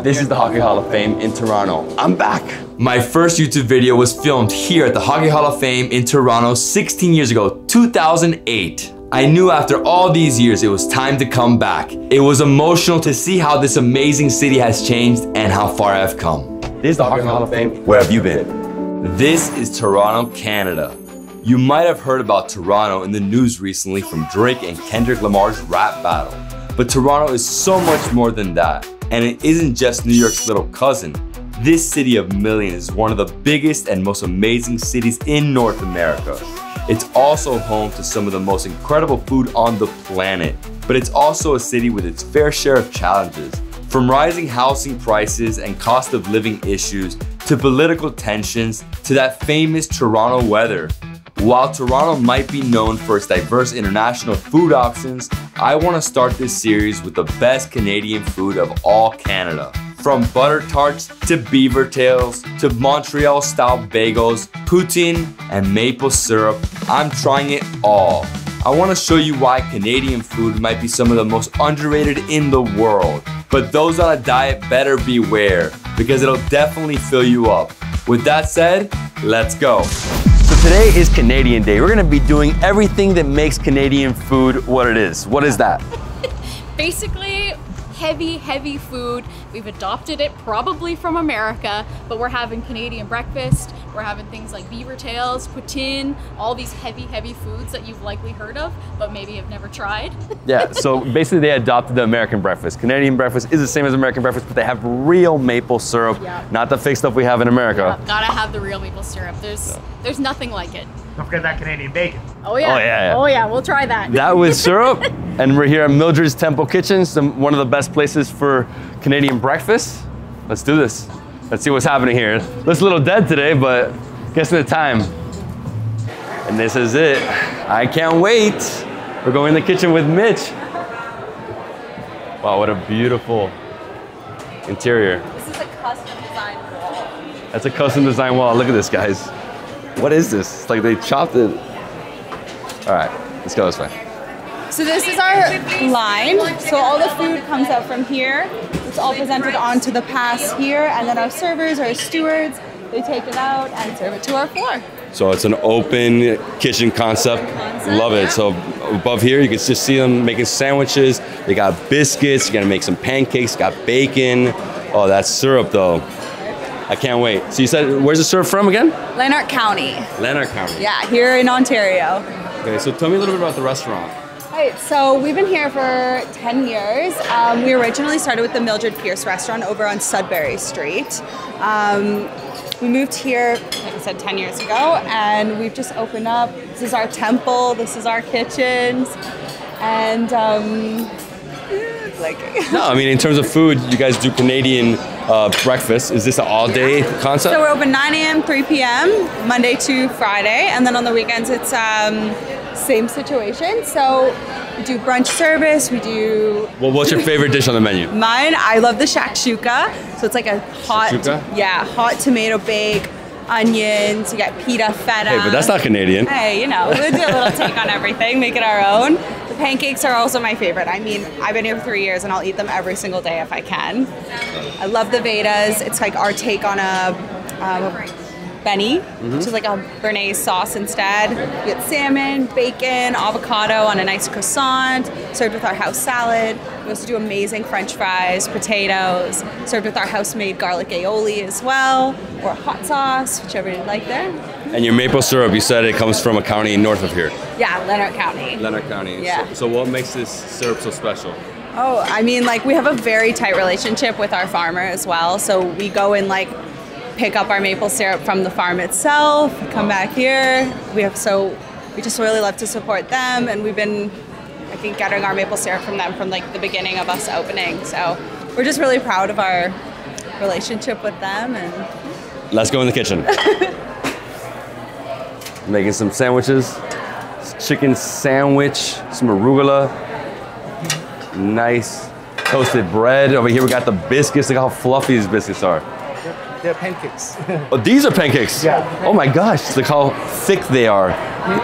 This is the Hockey Hall of Fame in Toronto. I'm back. My first YouTube video was filmed here at the Hockey Hall of Fame in Toronto 16 years ago, 2008. I knew after all these years it was time to come back. It was emotional to see how this amazing city has changed and how far I've come. This is the Hockey Hall of Fame. Where have you been? This is Toronto, Canada. You might have heard about Toronto in the news recently from Drake and Kendrick Lamar's rap battle. But Toronto is so much more than that. And it isn't just New York's little cousin. This city of millions is one of the biggest and most amazing cities in North America. It's also home to some of the most incredible food on the planet. But it's also a city with its fair share of challenges. From rising housing prices and cost of living issues, to political tensions, to that famous Toronto weather. While Toronto might be known for its diverse international food options, I want to start this series with the best Canadian food of all Canada. From butter tarts to BeaverTails to Montreal-style bagels, poutine, and maple syrup, I'm trying it all. I want to show you why Canadian food might be some of the most underrated in the world. But those on a diet better beware, because it'll definitely fill you up. With that said, let's go. So today is Canadian Day. We're gonna be doing everything that makes Canadian food what it is. What is that? Basically, heavy food. We've adopted it probably from America, but we're having Canadian breakfast. We're having things like BeaverTails, poutine, all these heavy foods that you've likely heard of, but maybe have never tried. Yeah, so basically they adopted the American breakfast. Canadian breakfast is the same as American breakfast, but they have real maple syrup, not the fake stuff we have in America. Yeah, gotta have the real maple syrup. There's nothing like it. Don't forget that Canadian bacon. Oh yeah. Oh yeah. Oh yeah, we'll try that. That with syrup, and we're here at Mildred's Temple Kitchen, one of the best places for Canadian breakfast. Let's do this. Let's see what's happening here. Looks a little dead today, but guessing the time. And this is it. I can't wait. We're going in the kitchen with Mitch. Wow, what a beautiful interior. This is a custom designed wall. That's a custom design wall. Look at this, guys. What is this? It's like they chopped it. All right, let's go this way. So this is our line. So all the food comes out from here. It's all presented onto the pass here, and then our servers, our stewards, they take it out and serve it to our floor. So it's an open kitchen concept. Love it. So above here, you can just see them making sandwiches. They got biscuits. You're gonna make some pancakes. Got bacon. Oh, that's syrup though. I can't wait. So you said, where's the syrup from again? Lanark County. Lanark County. Yeah, here in Ontario. Okay, so tell me a little bit about the restaurant. Right, so we've been here for 10 years. We originally started with the Mildred restaurant over on Sudbury Street. We moved here, like I said, 10 years ago, and we've just opened up. This is our temple, this is our kitchens, and No, I mean, in terms of food, you guys do Canadian breakfast. Is this an all-day concept? So we're open 9 a.m., 3 p.m., Monday to Friday, and then on the weekends it's same situation. So we do brunch service, we do... Well, what's your favorite dish on the menu? Mine, I love the shakshuka. So it's like a hot, hot tomato bake, onions, you got pita feta. Hey, but that's not Canadian. Hey, you know, we'll do a little take on everything, make it our own. The pancakes are also my favorite. I mean, I've been here for 3 years and I'll eat them every single day if I can. I love the Vedas. It's like our take on a Benny, which is like a béarnaise sauce instead. We get salmon, bacon, avocado on a nice croissant, served with our house salad. We also do amazing French fries, potatoes, served with our house-made garlic aioli as well, or hot sauce, whichever you'd like there. And your maple syrup, you said it comes from a county north of here. Yeah, Lanark County. Lanark County. Yeah. So what makes this syrup so special? Oh, I mean, like we have a very tight relationship with our farmer as well. So we go and like pick up our maple syrup from the farm itself, come back here. We just really love to support them, and we've been, I think, getting our maple syrup from them from like the beginning of us opening. So we're just really proud of our relationship with them. And let's go in the kitchen. Making some sandwiches, chicken sandwich, some arugula, nice toasted bread. Over here we got the biscuits. Look how fluffy these biscuits are. They're pancakes. Oh, these are pancakes? Yeah. Oh my gosh, look how thick they are.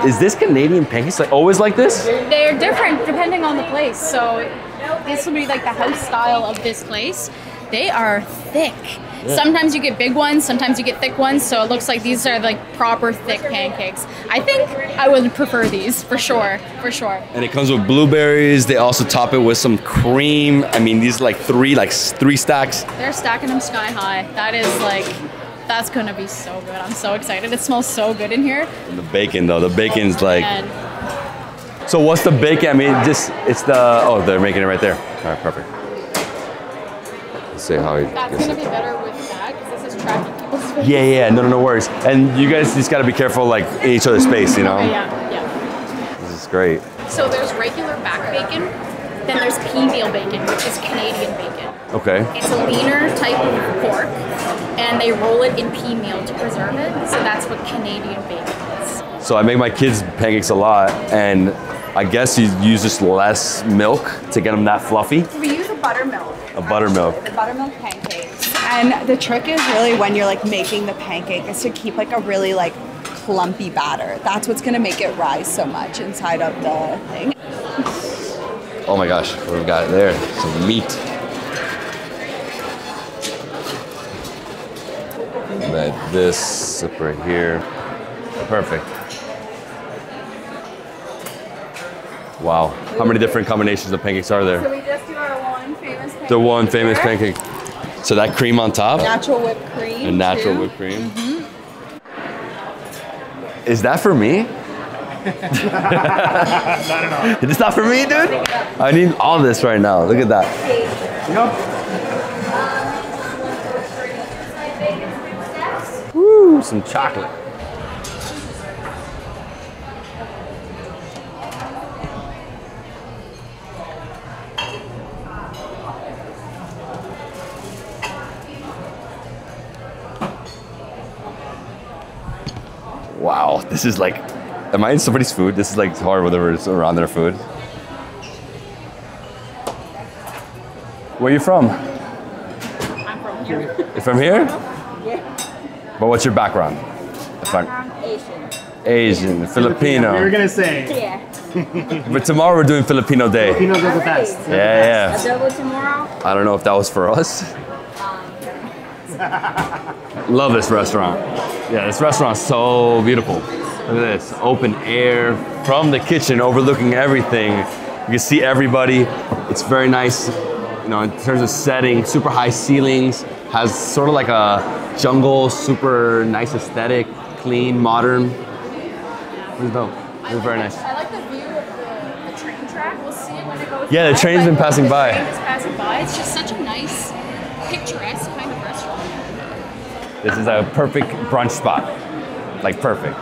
Is this Canadian pancakes like always like this? They're different depending on the place. So this will be like the house style of this place. They are thick. Yeah. Sometimes you get big ones, sometimes you get thick ones, so it looks like these are like proper thick pancakes. I think I would prefer these, for sure, for sure. And it comes with blueberries. They also top it with some cream. I mean, these are like three stacks. They're stacking them sky high. That is like, that's gonna be so good. I'm so excited. It smells so good in here. And the bacon though, the bacon's like... So what's the bacon? I mean, it's the, oh, they're making it right there. All right, perfect. Let's see how he That's gets gonna it. be better with that, because this is tracking people's space. Yeah, no worries. And you guys just gotta be careful, like, in each other's space, you know? Okay, yeah. This is great. So there's regular back bacon, then there's pea meal bacon, which is Canadian bacon. Okay. It's a leaner type of pork, and they roll it in pea meal to preserve it, so that's what Canadian bacon is. So I make my kids pancakes a lot, and I guess you use just less milk to get them that fluffy. We use a buttermilk. A buttermilk. The buttermilk pancakes. And the trick is really when you're like making the pancake is to keep like a really like clumpy batter. That's what's gonna make it rise so much inside of the thing. Oh my gosh, what we've got there? Some meat. Like this up right here. Perfect. Wow. How many different combinations of pancakes are there? So we just do our one famous pancake. The one famous pancake. So that cream on top? Natural whipped cream. And natural whipped cream. Is that for me? Not at all. It's not for me, dude? I need all this right now. Look at that. Woo, some chocolate. Wow, this is like, am I in somebody's food? This is like hard whenever it's around their food. Where are you from? I'm from here. You're from here? Yeah. But what's your background? Asian. Asian, Filipino. We were gonna say. Yeah. But tomorrow we're doing Filipino Day. Filipinos are the best. Yeah. Double tomorrow? I don't know if that was for us. Love this restaurant. Yeah, this restaurant's so beautiful. Look at this, open air from the kitchen overlooking everything. You can see everybody. It's very nice, you know, in terms of setting, super high ceilings, has sort of like a jungle, super nice aesthetic, clean, modern. This is dope. This is very nice. I like the view of the train track. We'll see it when it goes Yeah, by, the train's been passing by. The train is passing by. It's just such a nice, picturesque kind of restaurant. This is a perfect brunch spot. Like perfect.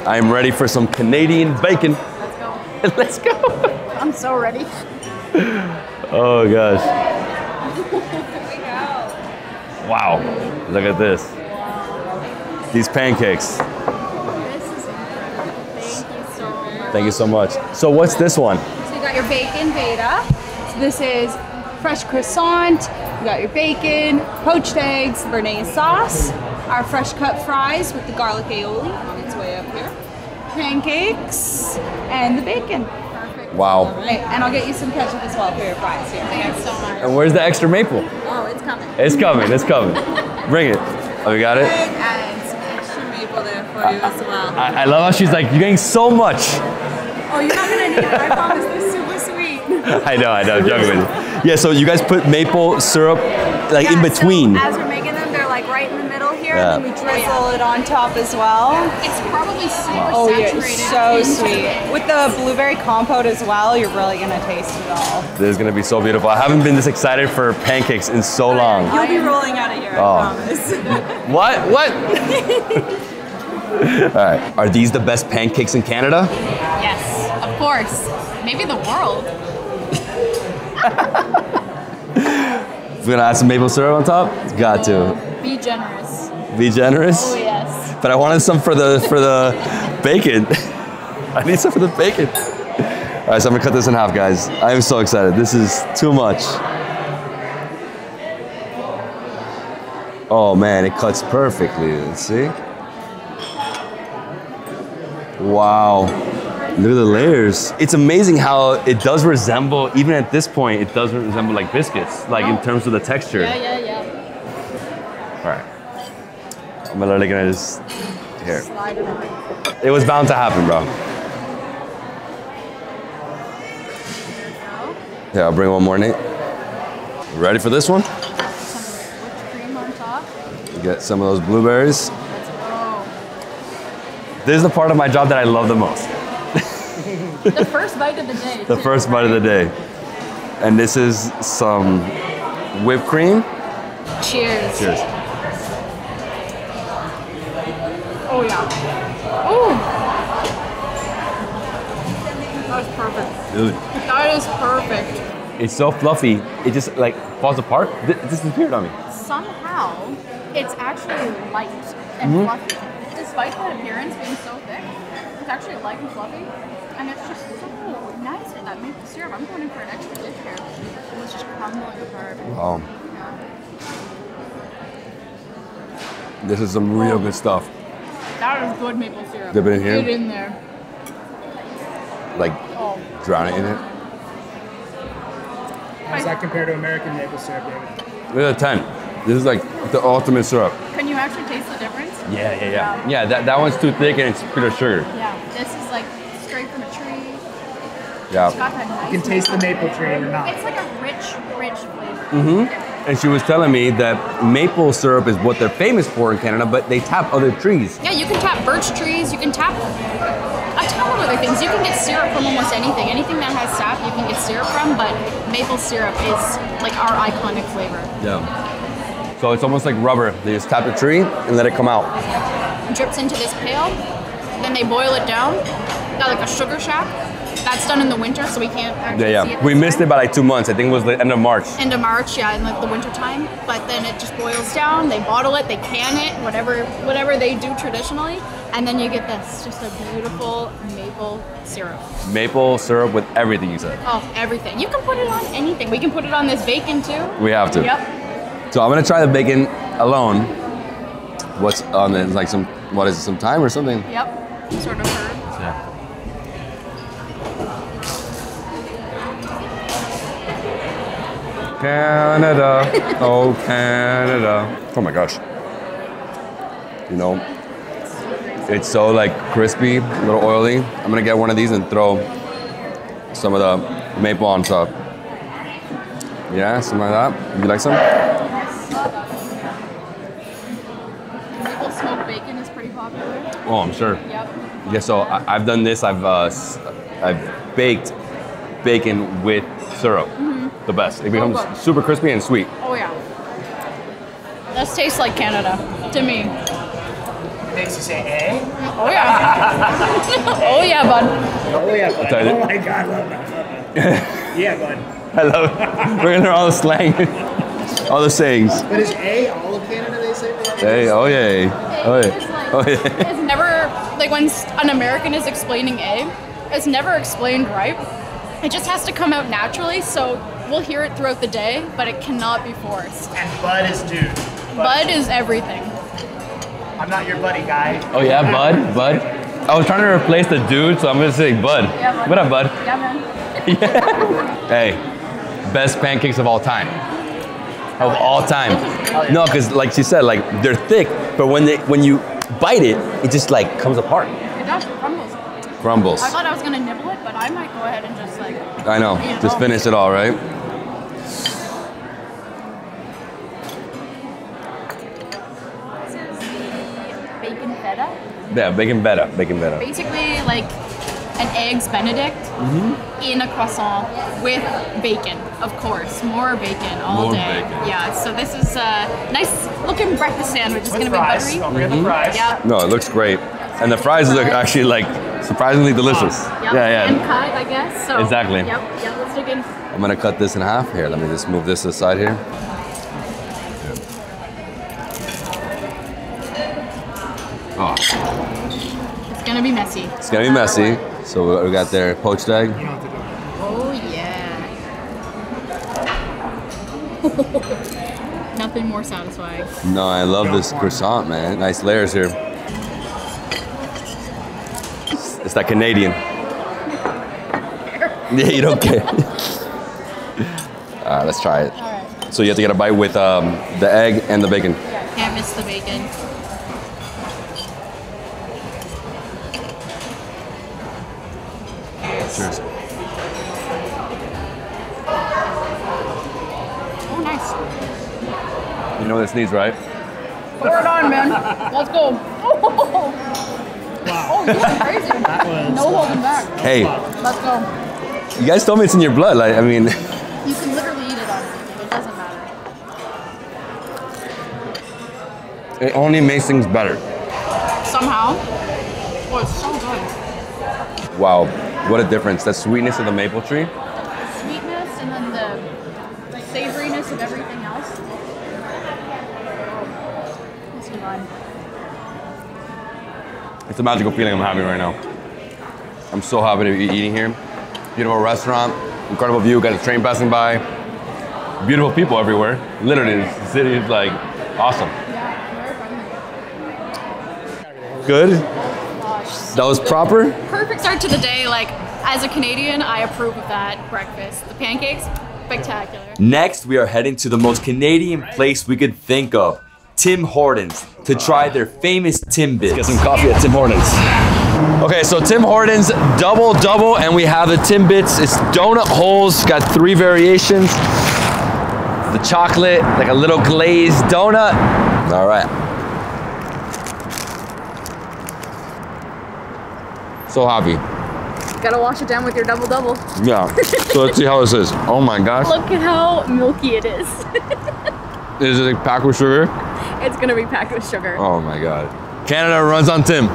I am ready for some Canadian bacon. Let's go. Let's go. I'm so ready. Oh gosh. Here we go. Wow. Look at this. These pancakes. This is incredible. Thank you so much. Thank you so much. So what's this one? So you got your bacon Veda. So this is fresh croissant. You got your bacon, poached eggs, béarnaise sauce, our fresh cut fries with the garlic aioli on its way up here, pancakes, and the bacon. Perfect. Wow. All right, and I'll get you some ketchup as well for your fries here. Thanks so much. And where's the extra maple? Oh, it's coming. It's coming, it's coming. Bring it. Oh, we got it? And some extra maple there for you as well. I love how she's like, you're getting so much. Oh, you're not gonna need it. I promise. They're super sweet. I know, I'm joking with you. Yeah, so you guys put maple syrup like in between. So as we're making them, they're like right in the middle here, Yeah. and then we drizzle it on top as well. It's probably super Oh yeah, saturated. it's so into sweet. it. With the blueberry compote as well, you're really gonna taste it all. This is gonna be so beautiful. I haven't been this excited for pancakes in so long. You'll be rolling out of here, Oh. I promise. What? All right, are these the best pancakes in Canada? Yes, of course. Maybe the world. We're gonna add some maple syrup on top? Got to. Be generous. Be generous? Oh yes. But I wanted some for the bacon. I need some for the bacon. All right, so I'm gonna cut this in half, guys. I am so excited. This is too much. Oh man, it cuts perfectly. Let's see. Wow. Look at the layers. It's amazing how it does resemble, even at this point, it does resemble like biscuits, like in terms of the texture. Yeah. All right. I'm literally gonna just, here. Slide it on. It was bound to happen, bro. Yeah, I'll bring one more, Nate. Ready for this one? Some whipped cream on top. Get some of those blueberries. Let's go. This is the part of my job that I love the most. The first bite of the day. The first bite of the day. And this is some whipped cream. Cheers. Cheers. Oh yeah. Ooh. That was perfect. Dude. That is perfect. It's so fluffy, it just like falls apart. It disappeared on me. Somehow, it's actually light and fluffy. Despite that appearance being so thick, it's actually light and fluffy. And it's just so nice with that maple syrup. I'm going in for an extra dip here. It's just crumbling apart. Wow. Yeah. This is some real good stuff. That is good maple syrup. Dip it in here? Get it in there. Like, drown it in it. How does that compare to American maple syrup, David? This is a 10. This is like the ultimate syrup. Can you actually taste the difference? Yeah. Yeah, that one's too thick and it's pure sugar. Yeah. This is like straight from a tree. It's Yeah. got that nice. You can taste the maple tree or not. It's like a rich flavor. And she was telling me that maple syrup is what they're famous for in Canada, but they tap other trees. Yeah, you can tap birch trees. You can tap a ton of other things. You can get syrup from almost anything. Anything that has sap, you can get syrup from, but maple syrup is like our iconic flavor. Yeah. So it's almost like rubber. They just tap the tree and let it come out. It drips into this pail, then they boil it down. Got like a sugar shack. That's done in the winter, so we can't actually see it. We missed it by like 2 months. I think it was the end of March. End of March, yeah, in like the winter time. But then it just boils down. They bottle it, they can it, whatever they do traditionally, and then you get this, just a beautiful maple syrup. Maple syrup with everything you said. Oh, everything. You can put it on anything. We can put it on this bacon too. We have to. Yep. So I'm gonna try the bacon alone. What's on it? Like some thyme or something? Yep. Sort of herb. Yeah. Canada, oh Canada. Oh my gosh. You know, it's so like crispy, a little oily. I'm gonna get one of these and throw some of the maple on top. Yeah, something like that. You like some? Maple smoked bacon is pretty popular. Oh, I'm sure. Yep. Yeah, so I've done this. I've baked bacon with syrup. The best. It becomes good. super crispy and sweet. Oh yeah. This tastes like Canada to me. Makes you say, eh? Oh yeah. Oh yeah, bud. Oh yeah, bud. Tell you. Oh my God, love that. Yeah, bud. I love it. We're gonna learn all the slang, all the sayings. But is A all of Canada, they say? Hey, oh yeah, oh It's yeah, like, oh yeah. it's never, like when an American is explaining A, it's never explained right. It just has to come out naturally, so we'll hear it throughout the day, but it cannot be forced. And bud is dude. Bud is everything. I'm not your buddy, guy. Oh yeah, bud. I was trying to replace the dude, so I'm gonna say bud. Yeah, bud. What up, bud? Yeah, man. Hey, best pancakes of all time. Of all time. No, because like she said, like they're thick, but when you bite it, it just like comes apart. It does, it crumbles. Crumbles. I thought I was gonna nibble it, but I might go ahead and just like. I know. eat it Just all. finish it all, right? This is the bacon feta. Yeah, bacon feta. Basically, like an eggs Benedict in a croissant with bacon, of course. More bacon all More day. bacon. Yeah, so this is a nice looking breakfast sandwich. It's With gonna fries. be Don't buttery. forget the fries. Yeah. No, it looks great. And the fries look actually like surprisingly delicious. Yep. Yeah. And cut, I guess. So, Exactly. Yep. Yeah. Let's dig in. I'm gonna cut this in half. Here, let me just move this aside here. Oh, It's gonna be messy. it's gonna be messy. So we got their poached egg. You don't have to do it. Oh yeah. Nothing more satisfying. No, I love this croissant, man. Nice layers here. It's that Canadian. Yeah, you don't care. All right, let's try it. All right. So you have to get a bite with the egg and the bacon. Yeah, can't miss the bacon. Cheers. Oh, nice. You know what this needs, right? Pour it on, man. Let's go. Oh, you're crazy. That was No holding back. Hey, Let's go. you guys told me it's in your blood. Like, I mean, You can literally eat it on everything. It doesn't matter. it only makes things better. Somehow. Oh, it's so good. Wow, what a difference. The sweetness of the maple tree. Sweetness and then the savoriness of everything else. It's divine. It's a magical feeling I'm having right now. I'm so happy to be eating here. Beautiful restaurant, incredible view, got a train passing by. Beautiful people everywhere. Literally, the city is like awesome. Yeah, very friendly. Good? Gosh. That was proper? Perfect start to the day. Like, as a Canadian, I approve of that breakfast. The pancakes, spectacular. Next, we are heading to the most Canadian place we could think of, Tim Hortons, to try their famous Timbits. Get some coffee at Tim Hortons. Okay, so Tim Hortons double, and we have the Timbits. It's donut holes, got 3 variations. The chocolate, like a little glazed donut. All right. So happy. Gotta wash it down with your double. Yeah. So let's see how this is. Oh my gosh. Look at how milky it is. Is it like packed with sugar? It's gonna be packed with sugar. Oh my God. Canada runs on Tim.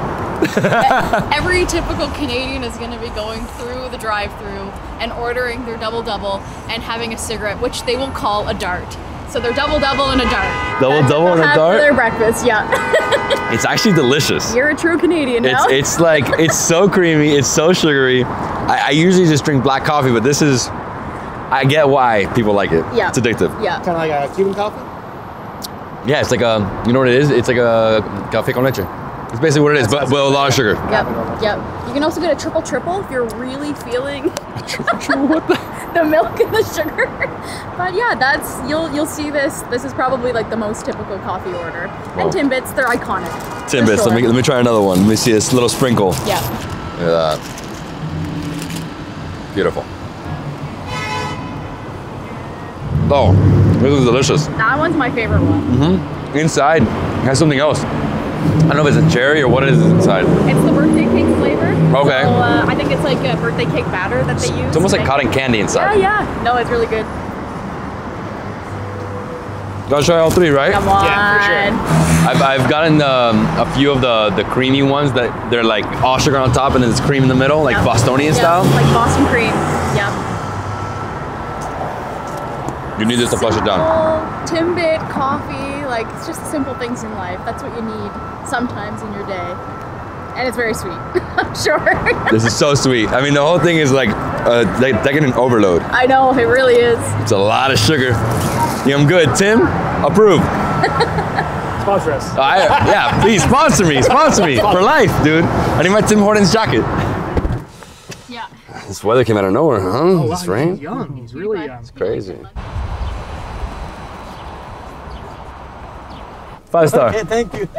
Every typical Canadian is gonna be going through the drive-thru and ordering their double and having a cigarette, which they will call a dart. So they're double and a dart. Double That's what and they'll a have dart? for their breakfast, yeah. It's actually delicious. You're a true Canadian now. It's like, it's so creamy, it's so sugary. I usually just drink black coffee, but this is, I get why people like it. Yeah. It's addictive. Yeah. kind of like a Cuban coffee. Yeah, it's like a, you know what it is? It's like a café con leche. It's basically what it is, but with a lot of sugar. Yep. You can also get a triple if you're really feeling What the? the milk and the sugar. But yeah, that's you'll see this. This is probably like the most typical coffee order. Whoa. And Timbits, they're iconic. Timbits, for sure. let me try another one. Let me see this little sprinkle. Yeah. Look at that. Beautiful. Oh, this is delicious. That one's my favorite one. Inside, it has something else. I don't know if it's a cherry or what it is inside. It's the birthday cake flavor. Okay. So, I think it's like a birthday cake batter that they use. It's almost like cotton candy inside. Yeah. No, it's really good. Gotta try all 3, right? Come on. Yeah, for sure. I've gotten a few of the creamy ones that they're like all sugar on top and then it's cream in the middle, like Yep. Bostonian Yep, style. like Boston cream. Yep. You need this to flush it down. Timbit, coffee, like it's just the simple things in life. That's what you need sometimes in your day. And it's very sweet, I'm sure. This is so sweet. I mean, the whole thing is like decadent overload. I know, it really is. It's a lot of sugar. Yeah, I'm good. Tim, approve. Sponsor us. Yeah, please sponsor me for life, dude. I need my Tim Hortons jacket. Yeah. This weather came out of nowhere, huh? Wow, This rain. He's young. He's really young. Crazy. 5-star. Okay, thank you.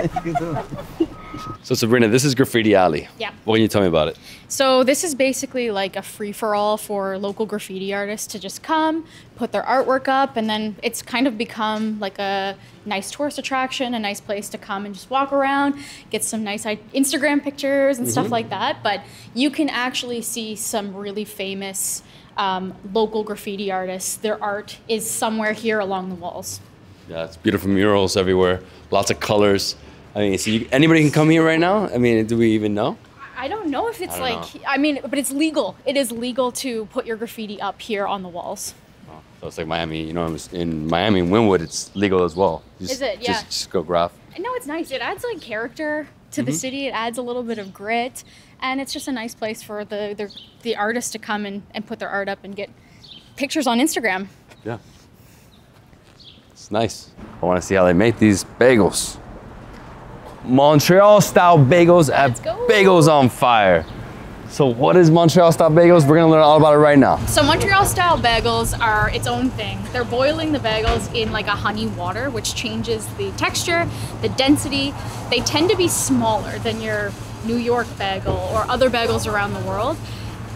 So Sabrina, this is Graffiti Alley. Yeah. What can you tell me about it? So this is basically like a free-for-all for local graffiti artists to just come, put their artwork up, and then it's kind of become like a nice tourist attraction, a nice place to come and just walk around, get some nice Instagram pictures and stuff like that. But you can actually see some really famous local graffiti artists. Their art is somewhere here along the walls. Yeah, it's beautiful murals everywhere, lots of colors. I mean, so anybody can come here right now? I mean, do we even know? I don't know if it's I don't know. I mean, but it's legal. It is legal to put your graffiti up here on the walls. Oh, so it's like Miami, you know, in Miami, in Wynwood, it's legal as well. Is it? Yeah. Just go graph. No, it's nice. It adds like character to the city. It adds a little bit of grit, and it's just a nice place for the artists to come and put their art up and get pictures on Instagram. Yeah. It's nice. I want to see how they make these bagels. Montreal style bagels at Let's go. Bagels on Fire. So what is Montreal style bagels? We're gonna learn all about it right now. So Montreal style bagels are its own thing. They're boiling the bagels in like a honey water, which changes the texture, the density. They tend to be smaller than your New York bagel or other bagels around the world.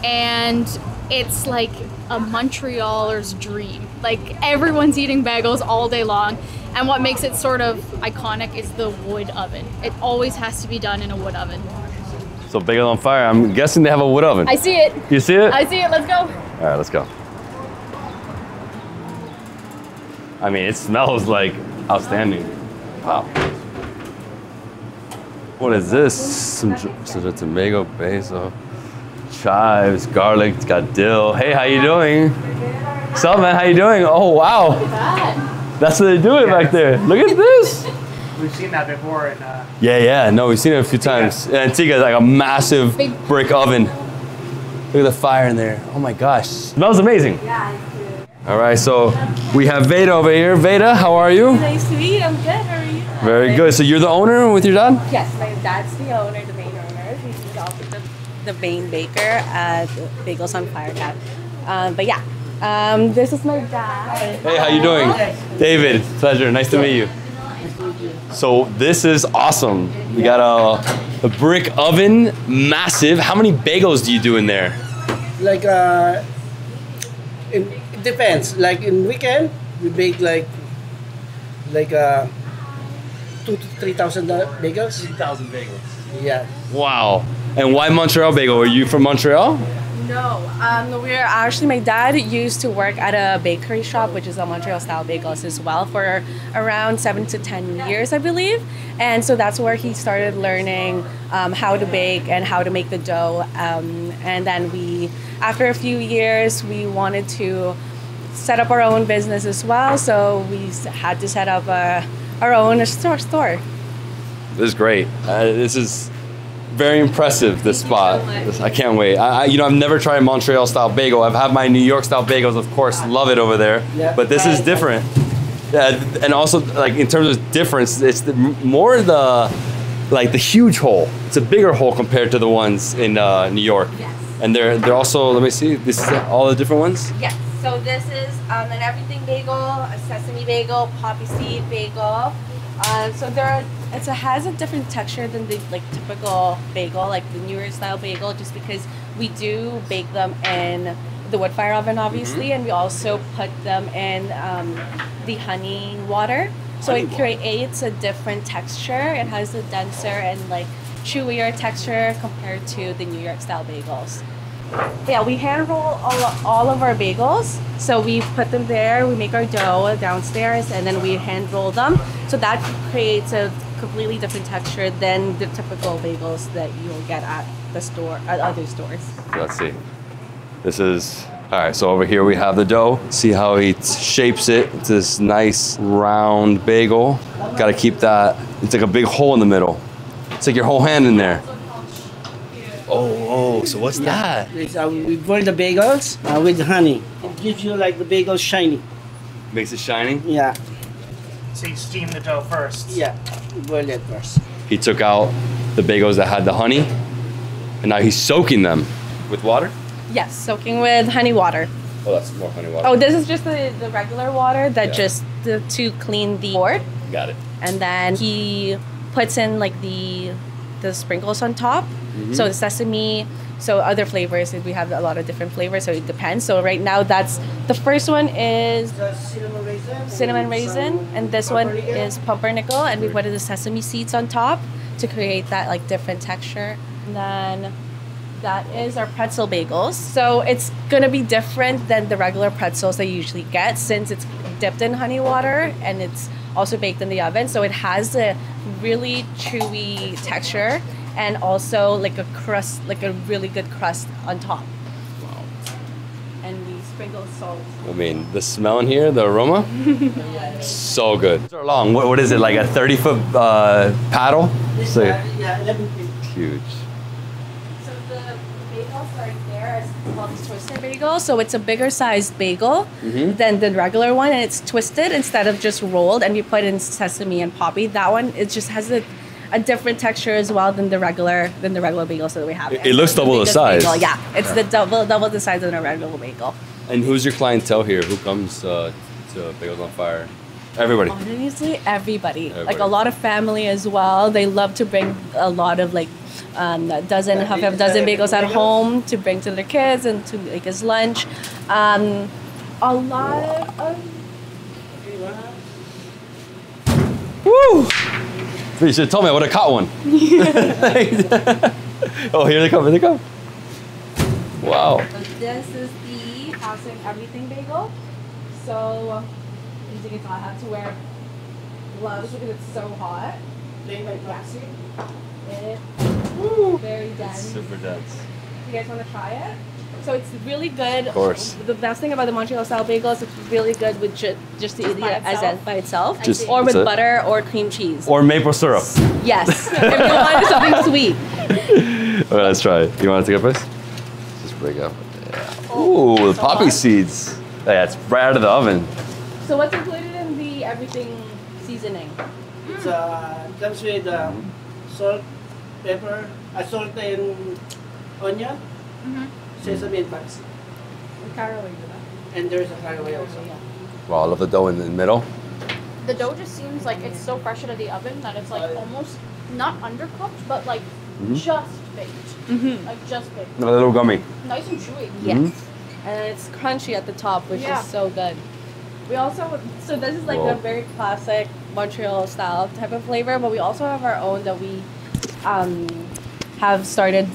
And it's like a Montrealer's dream. Like everyone's eating bagels all day long. And what makes it sort of iconic is the wood oven. It always has to be done in a wood oven. So bagel on fire, I'm guessing they have a wood oven. I see it. You see it? I see it, let's go. All right, let's go. I mean, it smells like outstanding. Wow. What is this? Some tomato, basil, chives, garlic, it's got dill. Hey, how you doing? What's up, man? How you doing? Oh, wow. That's what they do it back there. Look at this. We've seen that before in Yeah. No, we've seen it a few times. Antigua is like a massive brick oven. Look at the fire in there. Oh my gosh. Smells amazing. Yeah, it's good. All right, so we have Veda over here. Veda, how are you? Nice to meet you. I'm good. How are you? Very good. So you're the owner with your dad? Yes, my dad's the owner, the main owner. He's also the main baker at Bagels on Fire Cat. But yeah, this is my dad. Hey, how you doing? David, pleasure. Nice to meet you. So this is awesome. We got a brick oven, massive. How many bagels do you do in there? Like it depends. Like in weekend, we bake like 2,000 to 3,000 bagels. 3,000 bagels. Yeah. Wow. And why Montreal bagel? Are you from Montreal? No, we're actually, my dad used to work at a bakery shop, which is a Montreal style bagels as well, for around 7 to 10 years, I believe. And so that's where he started learning how to bake and how to make the dough. And then after a few years, we wanted to set up our own business as well. So we had to set up our own store. This is great. This is very impressive, this spot. I can't wait. I've never tried Montreal style bagel. I've had my New York style bagels, of course, love it over there. Yeah. But this is different. And also, like in terms of difference, it's more the huge hole. It's a bigger hole compared to the ones in New York. Yes. And they're also, let me see, this is all the different ones? Yes. So this is an everything bagel, a sesame bagel, poppy seed bagel. So it has a different texture than the typical bagel, like the New York style bagel, just because we do bake them in the wood fire oven, obviously, and we also put them in the honey water. So it creates a different texture. It has a denser and chewier texture compared to the New York style bagels. Yeah, we hand roll all of our bagels. So we put them there, we make our dough downstairs, and then we hand roll them. So that creates a completely different texture than the typical bagels that you'll get at the store, at other stores. Let's see. This is, all right, so over here we have the dough. See how he shapes it. It's this nice round bagel. Gotta keep that, it's like a big hole in the middle. It's like your whole hand in there. Oh, so what's that? It's, we boil the bagels with honey. It gives you the bagels shiny. Makes it shiny? Yeah. So you steam the dough first. Yeah. We boil it first. He took out the bagels that had the honey, and now he's soaking them with water? Yes, soaking with honey water. Oh, that's more honey water. Oh, this is just the regular water that to clean the board. Got it. And then he puts in the sprinkles on top. Mm-hmm. So the sesame, so other flavors, we have a lot of different flavors, so it depends. So right now the first one is cinnamon raisin, and this one is pumpernickel, and we put in the sesame seeds on top to create that different texture. And then that is our pretzel bagels. So it's gonna be different than the regular pretzels that you usually get, since it's dipped in honey water and it's also baked in the oven. So it has a really chewy texture and also a crust, a really good crust on top. Wow. And we sprinkle salt. I mean, the smell in here, the aroma, so good. These are long. What is it, like a 30-foot paddle? So, yeah, 11 feet. huge. So the bagels right there is called twister bagel. So it's a bigger sized bagel than the regular one, and it's twisted instead of just rolled, and we put in sesame and poppy. That one, it just has a a different texture as well than the regular bagels that we have. It looks double the size. Bagel. Yeah, it's the double the size of a regular bagel. And who's your clientele here? Who comes to Bagels on Fire? Everybody. Honestly, everybody. Like a lot of family as well. They love to bring a lot of like a dozen bagels at home to bring to their kids and to like as lunch. A lot of. Woo! You should have told me I would have caught one. Oh, here they come, here they come. Wow. This is the classic everything bagel. So, as you can tell, I have to wear gloves because it's so hot. Very dense. Super dense. You guys want to try it? So it's really good. Of course. The best thing about the Montreal style bagels, it's really good with just to eat it as by itself, Just- or with that's it? butter or cream cheese. Or maple syrup. Yes, if you want something sweet. Okay, let's try it. You want to take a piece? Just break up. Yeah. Ooh, the poppy seeds. Yeah, it's right out of the oven. So what's included in the everything seasoning? It's comes with salt, pepper, salt and onion, sesame and pancakes. And there's a caraway also. Wow, I love the dough in the middle. The dough just seems like it's so fresh out of the oven that it's like almost not undercooked, but like just baked. Like just baked. A little gummy. Nice and chewy. Yes. And it's crunchy at the top, which is so good. We also, so this is like Whoa. a very classic Montreal style type of flavor, but we also have our own that we have started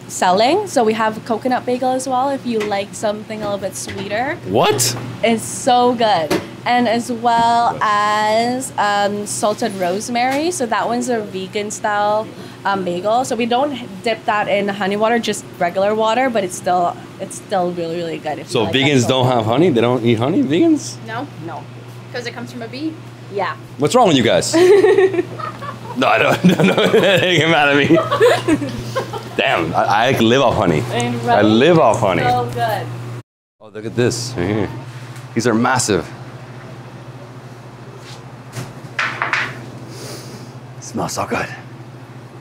selling. So we have coconut bagel as well, if you like something a little bit sweeter. What? It's so good. And as well as salted rosemary. So that one's a vegan style bagel. So we don't dip that in honey water, just regular water, but it's still really, really good. If So you like that vegans don't have honey? They don't eat honey? Vegans? No? No. Because it comes from a bee. Yeah. What's wrong with you guys? No, I don't. No, they get mad at me. Damn, I live off honey. I live off honey. So good. Oh, look at this right here. These are massive. Smells so good.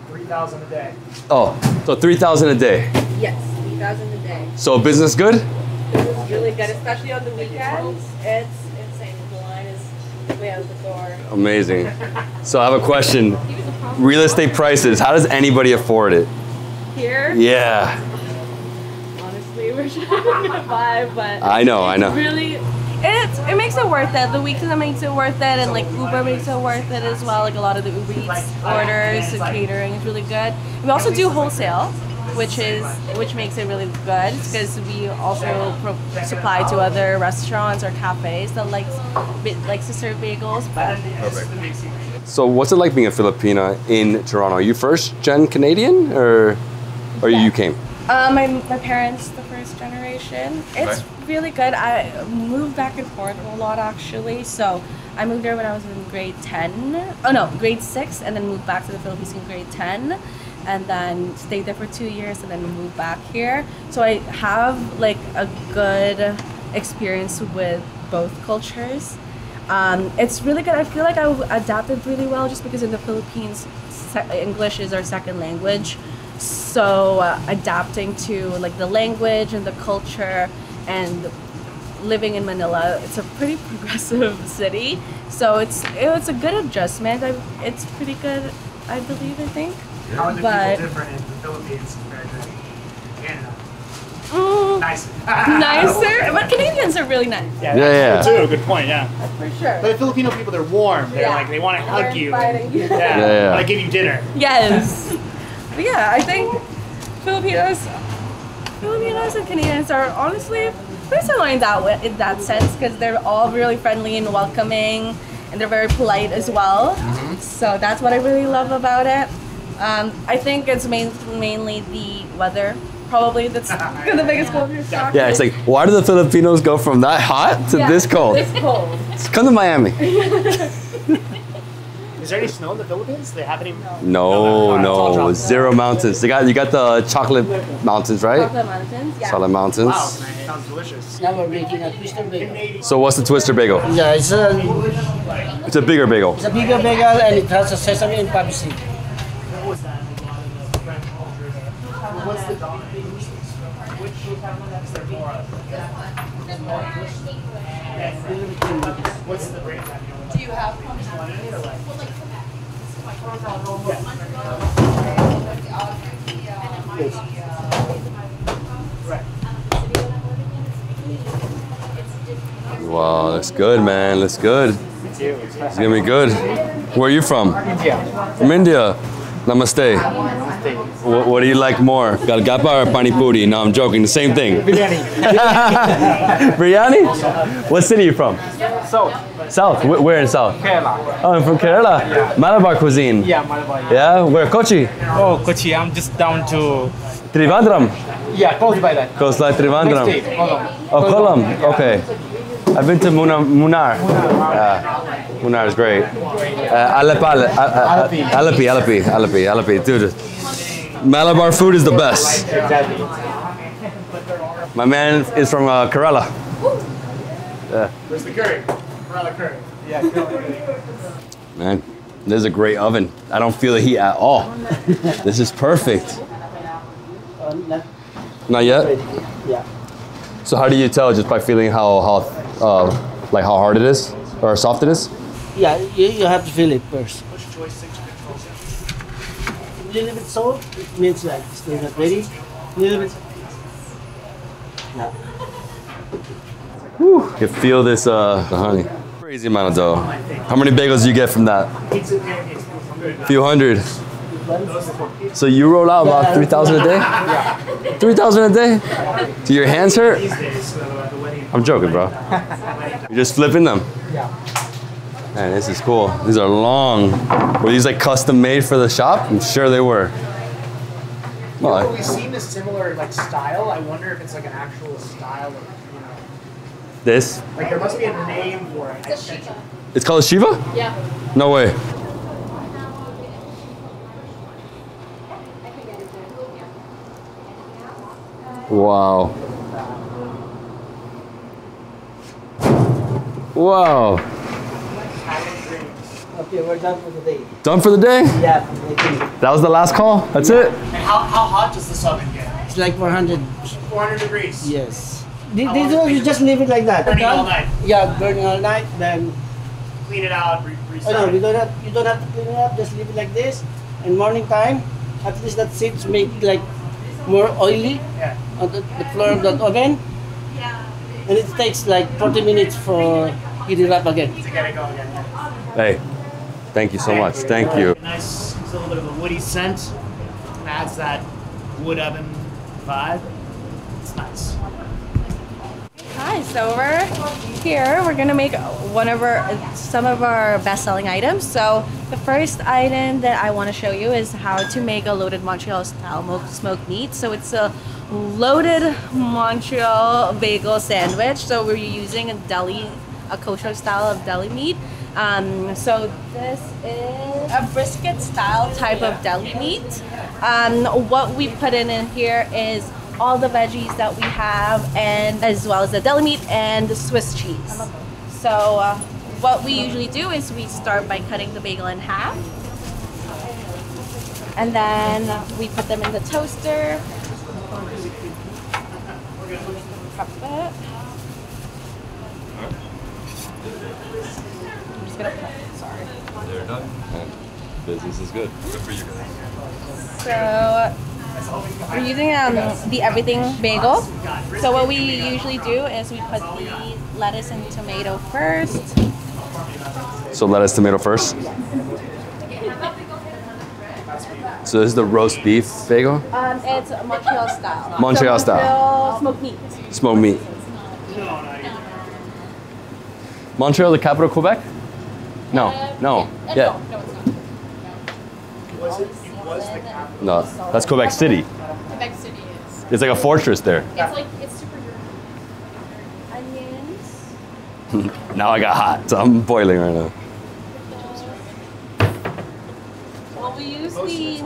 3,000 a day. Oh, so 3,000 a day. Yes, 3,000 a day. So business good? It's really good, especially on the weekends. It's insane. The line is way out the door. Amazing. So I have a question. Real estate prices, how does anybody afford it? Here, Yeah. honestly, we're trying to buy, but I know. really, it makes it worth it. The weekend makes it worth it, and like Uber makes it worth it as well. Like a lot of the Uber Eats orders and catering is really good. We also do wholesale, which makes it really good because we also supply to other restaurants or cafes that likes to serve bagels. But So what's it like being a Filipina in Toronto? Are you first gen Canadian or you came? my parents, the first generation. It's really good. I moved back and forth a lot actually. So I moved there when I was in grade 10. Oh no, grade 6, and then moved back to the Philippines in grade 10. And then stayed there for 2 years and then moved back here. So I have like a good experience with both cultures. It's really good. I feel like I adapted really well just because in the Philippines, English is our second language. So adapting to like the language and the culture and living in Manila, it's a pretty progressive city. So it's a good adjustment. It's pretty good, I believe, I think. How are the people different in the Philippines compared to Canada? Nicer. Nicer, but Canadians are really nice. Yeah. Too. Good point. Yeah. For sure. But the Filipino people, they're warm. They're like they want to hug you. Yeah. Want to give you dinner. Yes. But yeah, I think Filipinos and Canadians are honestly pretty similar in that sense because they're all really friendly and welcoming, and they're very polite as well. So that's what I really love about it. I think it's mainly the weather. Probably that's the biggest culture shock. Yeah, it's like, why do the Filipinos go from that hot to this cold? This cold. Come to Miami. Is there any snow in the Philippines? They have any? No, zero mountains. You got the chocolate mountains, right? Chocolate mountains. Yeah. Chocolate mountains. Wow, sounds delicious. Now we're making a twister bagel. So what's the twister bagel? Yeah, It's a bigger bagel. it's a bigger bagel and it has a sesame and poppy seed. What's that? A lot of the French culture there. What's the dominant? Which is there more of? What's the brand that you Do you have Wow, looks good, man. Looks good. It's gonna be good. Where are you from? India. From India. Namaste. What do you like more? Galgappa or pani puri? No, I'm joking. The same thing. Biryani. Biryani? What city are you from? South. South? Where in South? Kerala. Oh, I'm from Kerala. Yeah. Malabar cuisine. Yeah, Malabar. Yeah? Where? Kochi? Oh, Kochi. I'm just down to. Trivandrum? Yeah, close by that. Close like Trivandrum. Next state, Kollam. Oh, Kollam. Okay. I've been to Munnar. Munnar is great. Alleppey. Dude, Malabar food is the best. Exactly. My man is from Kerala. Yeah. Where's the curry? Kerala curry. Yeah, Man, this is a great oven. I don't feel the heat at all. This is perfect. Not yet? Yeah. So how do you tell just by feeling how hard it is or soft it is? Yeah, you have to feel it first. A little bit salt, it means like still not ready. A little bit. Yeah. Whew. You can feel this, the honey. Crazy amount of dough. How many bagels do you get from that? A few hundred. So you roll out about 3,000 a day? Yeah. 3,000 a day? Do your hands hurt? I'm joking, bro. You're just flipping them? Yeah. Man, this is cool. These are long. Were these like custom made for the shop? I'm sure they were. Well, We've seen a similar like style. I wonder if it's like an actual style of, this? like there must be a name for it. It's called a Shiva? Yeah. No way. Wow. Wow. Okay, we're done for the day. Done for the day? Yeah. That was the last call? That's it? And how hot does this oven get? It's like 400. 400 degrees. Yes. These ones, you just leave it like that. Burning all night. Yeah, burning all night. Then. Clean it out, Oh restart no, it. you don't have to clean it up. Just leave it like this. And morning time, at least that seeds make like more oily Yeah. on the floor of that oven. And it takes like 40 minutes for heat it up again. To get it going again. Hey, thank you so much. Thank you. Nice, it's a little bit of a woody scent. And adds that wood oven vibe. It's nice. Hi, so we're here. We're gonna make some of our best-selling items. So the first item that I want to show you is how to make a loaded Montreal-style smoked meat. So it's a loaded Montreal bagel sandwich. So we're using a kosher style of deli meat. So this is a brisket style type of deli meat. What we put in here is all the veggies that we have, and as well as the deli meat and the Swiss cheese. So what we usually do is we start by cutting the bagel in half, and then we put them in the toaster. Prep it. I'm just gonna prep it, sorry. They're done. Business is good. Good for you guys. So we're using the everything bagel. So what we usually do is we put the lettuce and tomato first. So lettuce, tomato first. So this is the roast beef bagel? It's Montreal style. Montreal style. Smoked meat. Smoked meat. Montreal, the capital of Quebec? No. No, Yeah. no, it's not. No, that's Quebec City. Quebec City is. It's like a fortress there. It's super good. Onions. Now I got hot, so I'm boiling right now. Well, we use the heat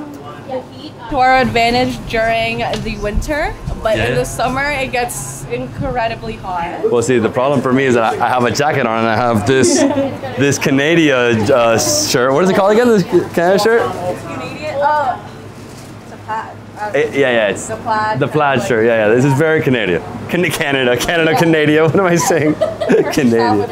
to our advantage during the winter, but in the summer it gets incredibly hot. Well, see, the problem for me is that I have a jacket on and I have this Canadian shirt. What is it called again? This Canadian shirt? Oh, it's a plaid. Yeah, it's The plaid. the plaid shirt. Yeah, this is very Canadian. Canada, Canada. What am I saying? Canadian.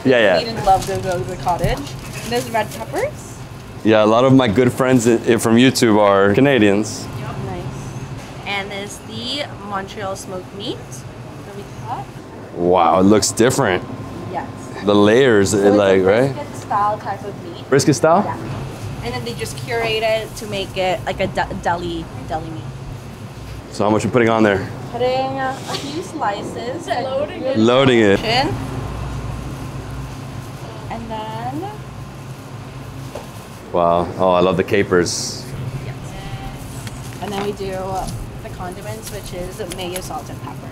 Yeah. Canadians love the cottage. And there's red peppers. Yeah, a lot of my good friends from YouTube are Canadians. Nice. And there's the Montreal smoked meat that we cut. Wow, it looks different. Yes. The layers, So it's like, a right? brisket style type of meat. Brisket style? Yeah. And then they just curate it to make it like a deli meat. So how much you putting on there? Putting a few slices. Loading it. And then, Wow. Oh, I love the capers. and then we do the condiments, which is mayo, salt, and pepper.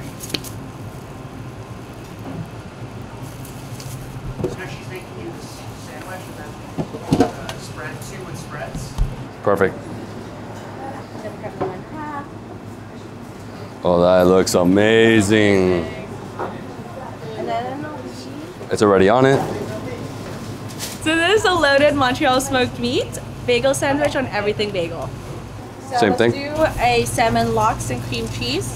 So she's making you this sandwich and then spread two with spreads. Perfect. Then cut them in half. Oh, that looks amazing. And then It's already on it. so this is a loaded Montreal smoked meat bagel sandwich on everything bagel. So Same let's thing? do a salmon lox and cream cheese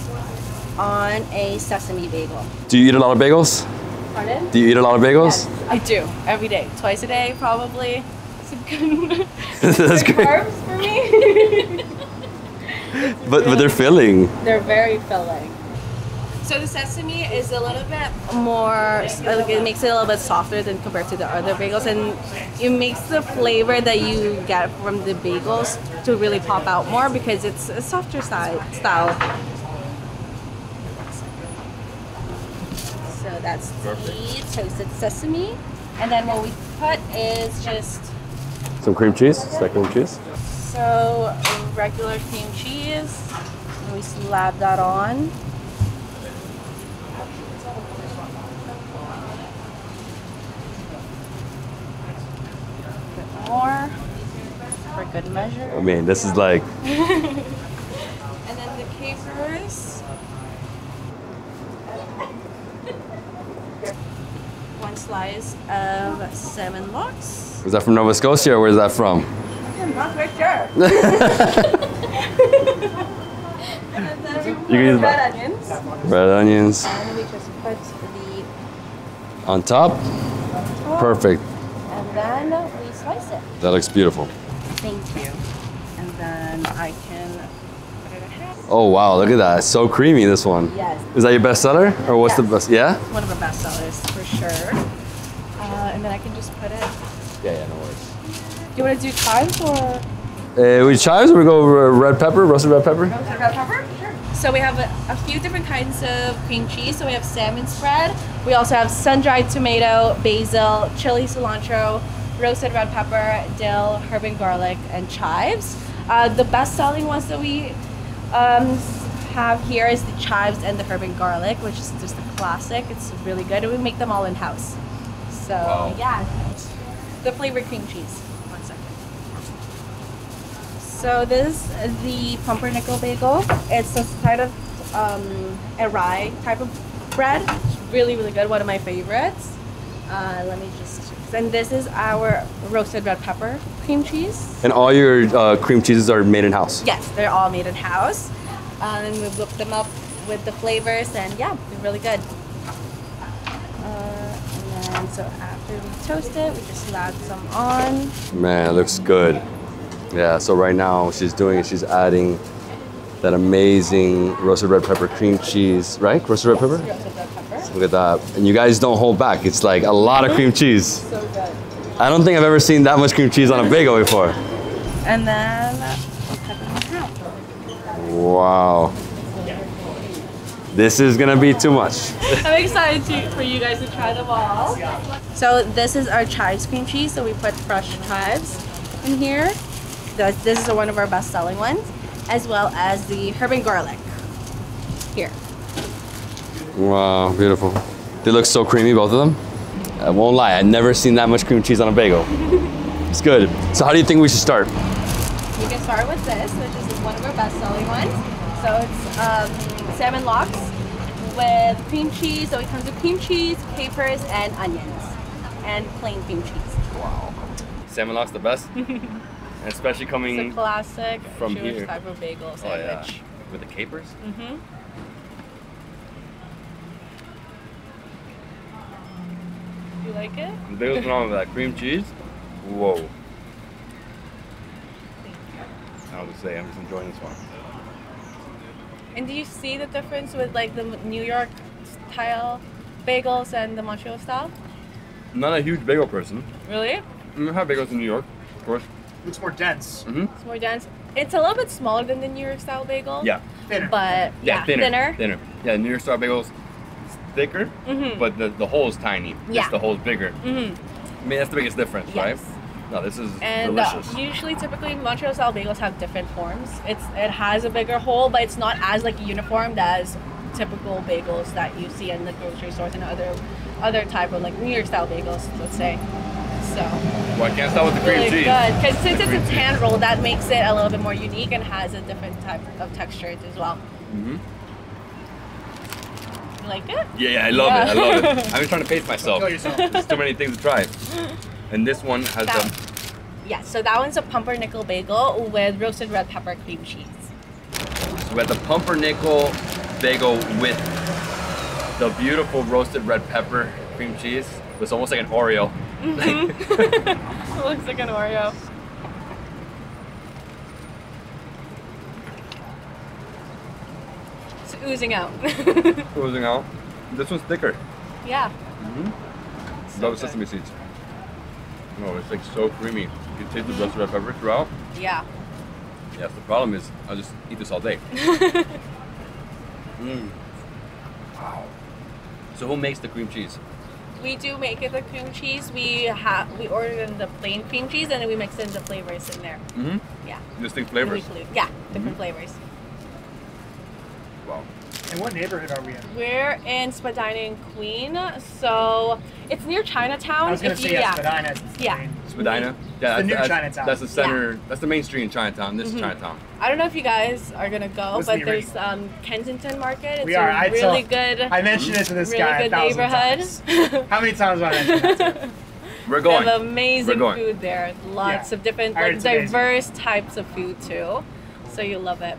on a sesame bagel. Do you eat a lot of bagels? Pardon? Do you eat a lot of bagels? Yes, I do every day, twice a day probably. It's a good That's good great. carbs for me. But they're filling. They're very filling. So the sesame is a little bit more, like it makes it a little bit softer than compared to the other bagels, and it makes the flavor that you get from the bagels to really pop out more because it's a softer style. So that's the toasted sesame, and then what we put is just Some cream cheese? Is that cream cheese? so regular cream cheese, and we slap that on. More for good measure. I mean, this is like, And then the capers. One slice of salmon lox. is that from Nova Scotia or where is that from? I'm not quite sure. And then we You put can use red that. onions. Red onions And we just put the on top. Perfect. and then we slice it. That looks beautiful. Thank you. And then I can put it in half. Oh wow, look at that. It's so creamy, this one. Yes. Is that your best seller? Or what's the Yes. best? Yeah? One of our best sellers for sure. And then I can just put it. Yeah, no worries. Do you want to do chives or We chives or we go red pepper, roasted red pepper? roasted red pepper? Sure. So we have a few different kinds of cream cheese. So we have salmon spread. We also have sun-dried tomato, basil, chili, cilantro, roasted red pepper, dill, herb and garlic, and chives. The best-selling ones that we have here is the chives and the herb and garlic, which is just a classic. It's really good, and we make them all in-house. So yeah, the flavored cream cheese. One second. So this is the pumpernickel bagel. It's a kind of a rye type of bread. It's really, really good. One of my favorites. Let me just. And this is our roasted red pepper cream cheese. And all your cream cheeses are made in-house? Yes, they're all made in house. And we whip them up with the flavors, and yeah, they're really good. And then so after we toast it, we just slap some on. Man, it looks good. Yeah, so right now she's adding that amazing roasted red pepper cream cheese, right? Roasted red pepper? Roasted red pepper. Look at that. And you guys don't hold back. It's like a lot of cream cheese. So good. I don't think I've ever seen that much cream cheese on a bagel before. And then we'll cut them in half. Wow. This is gonna be too much. I'm excited for you guys to try them all. So this is our chives cream cheese. So we put fresh chives in here. This is one of our best-selling ones, as well as the herb and garlic here. Wow, beautiful. They look so creamy, both of them. I won't lie, I've never seen that much cream cheese on a bagel. It's good. So how do you think we should start? You can start with this, which is one of our best-selling ones. So it's salmon lox with cream cheese. So it comes with cream cheese, capers, and onions, and plain cream cheese. Wow. Salmon lox the best? And especially coming It's a classic from Jewish here. type of bagel Oh yeah, sandwich. with the capers. Mm-hmm. You like it? The bagels along with that cream cheese. Whoa. I would say I'm just enjoying this one. And do you see the difference with like the New York style bagels and the Montreal style? I'm not a huge bagel person. Really? I have bagels in New York, of course. It's more dense. Mm-hmm. It's more dense. It's a little bit smaller than the New York style bagel. Yeah. Thinner. But yeah, thinner. Yeah, New York style bagels thicker, but the hole is tiny. Yeah. Just the hole's bigger. Mm-hmm. I mean, that's the biggest difference, Yes. right? No, this is And delicious. usually, typically, Montreal style bagels have different forms. It has a bigger hole, but it's not as like uniformed as typical bagels that you see in the grocery stores and other type of like New York style bagels, let's say. So Well, I can't stop with the cream really cheese. good because since The it's cream a cheese. hand roll, that makes it a little bit more unique and has a different type of texture as well. Mm-hmm. You like it? Yeah, I love it. I love it. I'm just trying to pace myself. Kill yourself. There's too many things to try. And this one has Yeah, so that one's a pumpernickel bagel with roasted red pepper cream cheese. so we have the pumpernickel bagel with the beautiful roasted red pepper cream cheese. It's almost like an Oreo. It looks like an Oreo. It's oozing out. Oozing out. This one's thicker. Yeah. Love the sesame seeds. No, it's like so creamy. You can taste the roasted red pepper throughout. Yeah. Yes, the problem is I'll just eat this all day. Wow. So who makes the cream cheese? We do make it the cream cheese. We ordered in the plain cream cheese and then we mix in the flavors in there. Mm-hmm. Yeah. Distinct flavors. Yeah, different flavors. Wow. And what neighborhood are we in? We're in Spadina in Queen, so it's near Chinatown. I was gonna say yes, Spadina is the Yeah. main. Spadina? Yeah, the new Chinatown. That's the center. That's the main street in Chinatown. This is Chinatown. I don't know if you guys are gonna go, Let's but be ready. there's Kensington Market. It's We are. a really good, I mentioned it to this really guy good 1,000 neighborhood. times. How many times have I mentioned that to him? We're They going. have amazing We're going. food there. Lots Yeah. of different, I heard like, it's amazing. diverse types of food too. So you'll love it.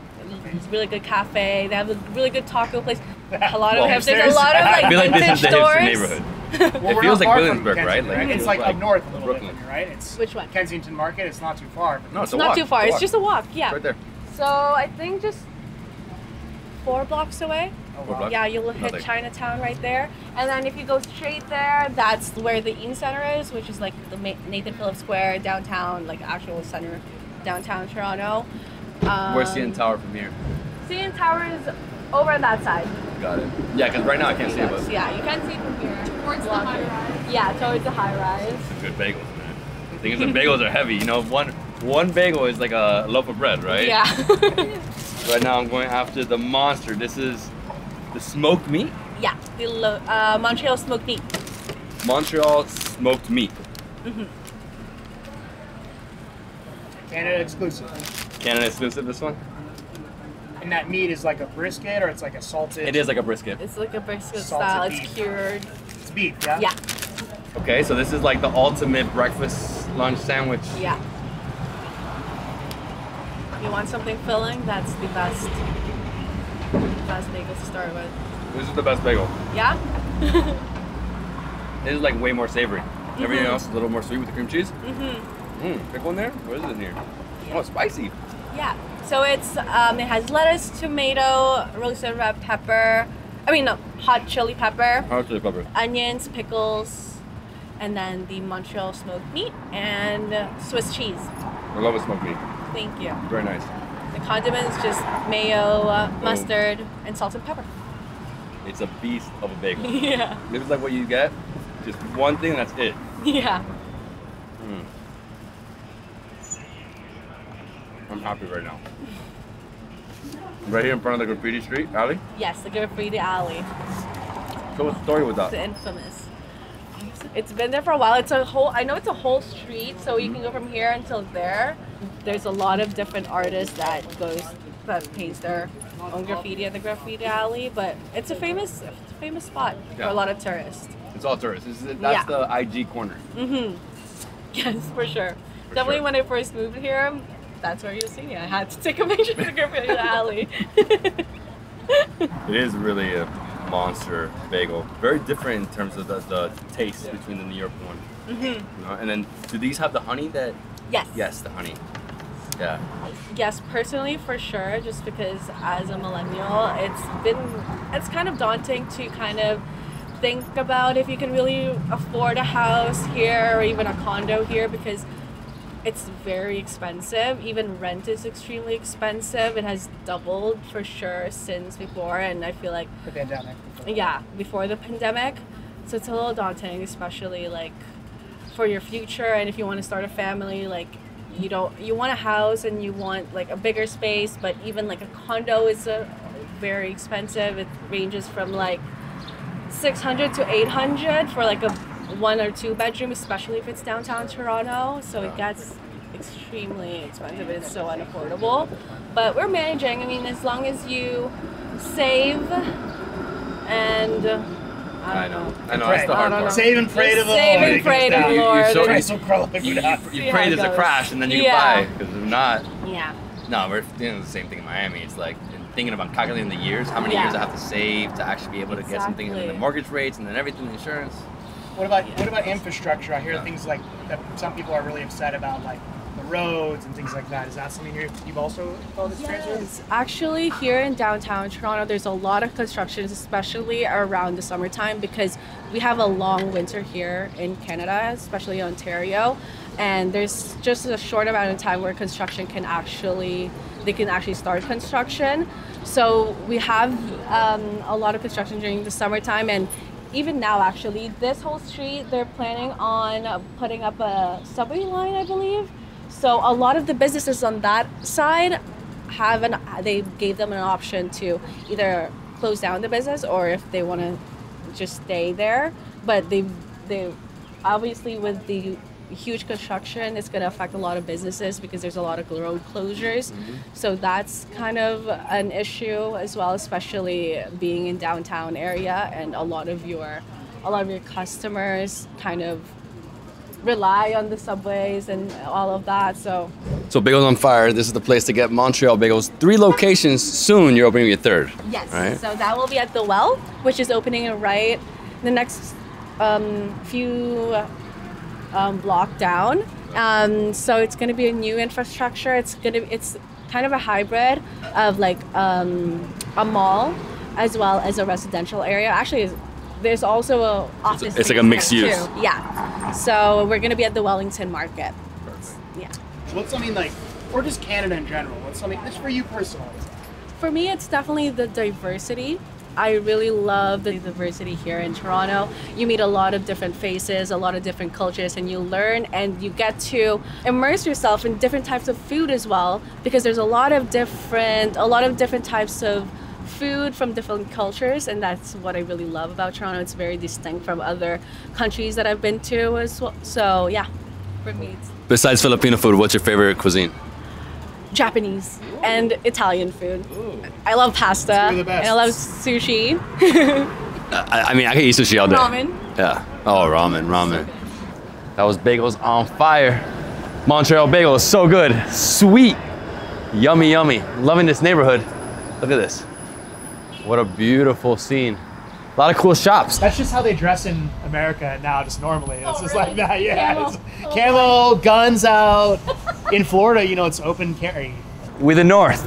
It's a really good cafe. They have a really good taco place. A lot of Well, there's a hipsters. lot of I like feel like this vintage is the stores. hipster neighborhood. Well, It we're feels not like far from Williamsburg, right? Kensington, Like, it's like up north a little Brooklyn. bit, right? It's Which one? Kensington Market. It's not too far. No, it's It's not too far. It's just a walk. Yeah. right there. So I think just 4 blocks away. Oh, Four wow. blocks. Yeah, you'll hit Nothing. Chinatown right there. And then if you go straight there, that's where the Eaton Center is, which is like the Nathan Phillips Square downtown, like actual center downtown Toronto. Where's CN Tower from here? CN Tower is over on that side. Got it. Yeah, because right now I can't see it, but Yeah, you can see it from here. Towards the high rise. Yeah, towards the high rise. good bagels, man. The thing is, the bagels are heavy. You know, one bagel is like a loaf of bread, right? Yeah. Right now I'm going after the monster. This is the smoked meat. Yeah, the Montreal smoked meat. Montreal smoked meat. Canada exclusive. Canada exclusive, this one? And that meat is like a brisket or it's like a salted. It is like a brisket. It's like a brisket Salted style. beef. It's cured. It's beef, yeah. Yeah, Okay, so this is like the ultimate breakfast lunch sandwich. yeah. You want something filling? That's the best bagel to start with. This is the best bagel. Yeah? This is like way more savory. Everything else is a little more sweet with the cream cheese. Pick one there. What is it in here? Oh, it's spicy. Yeah. So it's it has lettuce, tomato, roasted red pepper. I mean, no, hot chili pepper, Hot chili pepper. onions, pickles, and then the Montreal smoked meat and Swiss cheese. I love a smoked meat. Thank you. Very nice. The condiments just mayo, mustard, and salt and pepper. It's a beast of a bagel. Yeah. This is like what you get. Just one thing, that's it. Yeah. I'm happy right now. Right here in front of the graffiti street alley. Yes, the graffiti alley. So what's the story with It's that? infamous. It's been there for a while. It's a whole. I know it's a whole street, so you can go from here until there. There's a lot of different artists that paints their own graffiti at the graffiti alley, but it's a famous spot for Yeah. a lot of tourists. It's all tourists. That's Yeah. the IG corner. Yes, for sure. Definitely when I first moved here, that's where you'll see me. I had to take a picture of the graffiti alley. It is really a monster bagel. Very different in terms of the taste between the New York one. You know? And then, do these have the honey that? Yes. Yes, the honey. Yeah. Yes, personally for sure, just because as a millennial, it's kind of daunting to kind of think about if you can really afford a house here or even a condo here, because it's very expensive. Even rent is extremely expensive. It has doubled for sure since before, and I feel like The pandemic. yeah, before the pandemic. So it's a little daunting, especially like for your future, and if you want to start a family, like you want a house and you want like a bigger space, but even like a condo is very expensive. It ranges from like 600 to 800 for like a 1 or 2 bedroom, especially if it's downtown Toronto. So it gets extremely expensive. It's so unaffordable, but we're managing. I mean, as long as you save and I know. That's the hard part. Save and pray to the Lord. Save and pray to the Lord. You pray there's a crash and then you can buy, because if not, yeah. no, we're doing the same thing in Miami. It's like thinking about calculating the years, how many years I have to save to actually be able to get something, and then the mortgage rates, and then everything, the insurance. What about infrastructure? I hear things like that some people are really upset about, like the roads and things like that. Is that something you've also felt experience with? Yes, actually here in downtown Toronto, there's a lot of constructions, especially around the summertime, because we have a long winter here in Canada, especially Ontario, and there's just a short amount of time where construction can actually start construction. So we have a lot of construction during the summertime, and even now actually, this whole street, they're planning on putting up a subway line, I believe. So a lot of the businesses on that side they gave them an option to either close down the business or if they want to just stay there. But they obviously, with the huge construction, it's going to affect a lot of businesses because there's a lot of road closures. So that's kind of an issue as well, especially being in downtown area, and a lot of your customers kind of rely on the subways and all of that. So Bagels on Fire, this is the place to get Montreal bagels. 3 locations. Soon you're opening your 3rd. yes, right? So that will be at the Well, which is opening right the next few block down. So it's going to be a new infrastructure. It's kind of a hybrid of like a mall as well as a residential area. Actually, there's also a office. It's like a mixed use. Too. Yeah. So we're going to be at the Wellington Market. Yeah. What's something like, or just Canada in general? What's something that's for you personally? For me, it's definitely the diversity. I really love the diversity here in Toronto. You meet a lot of different faces, a lot of different cultures, and you learn and you get to immerse yourself in different types of food as well, because there's a lot of different types of food from different cultures, and that's what I really love about Toronto. It's very distinct from other countries that I've been to as well. So yeah, for me, it's Besides Filipino food, what's your favorite cuisine? Japanese and Italian food. I love pasta and I love sushi. I mean, I can eat sushi all day. Ramen. Yeah. Oh, ramen. That was Bagels on Fire. Montreal bagel is so good. Sweet. Yummy, yummy. Loving this neighborhood. Look at this. What a beautiful scene. A lot of cool shops. That's just how they dress in America now, just normally. It's just really? like that, yeah. Camo. Camo, guns out. In Florida, it's open carry. We're the North.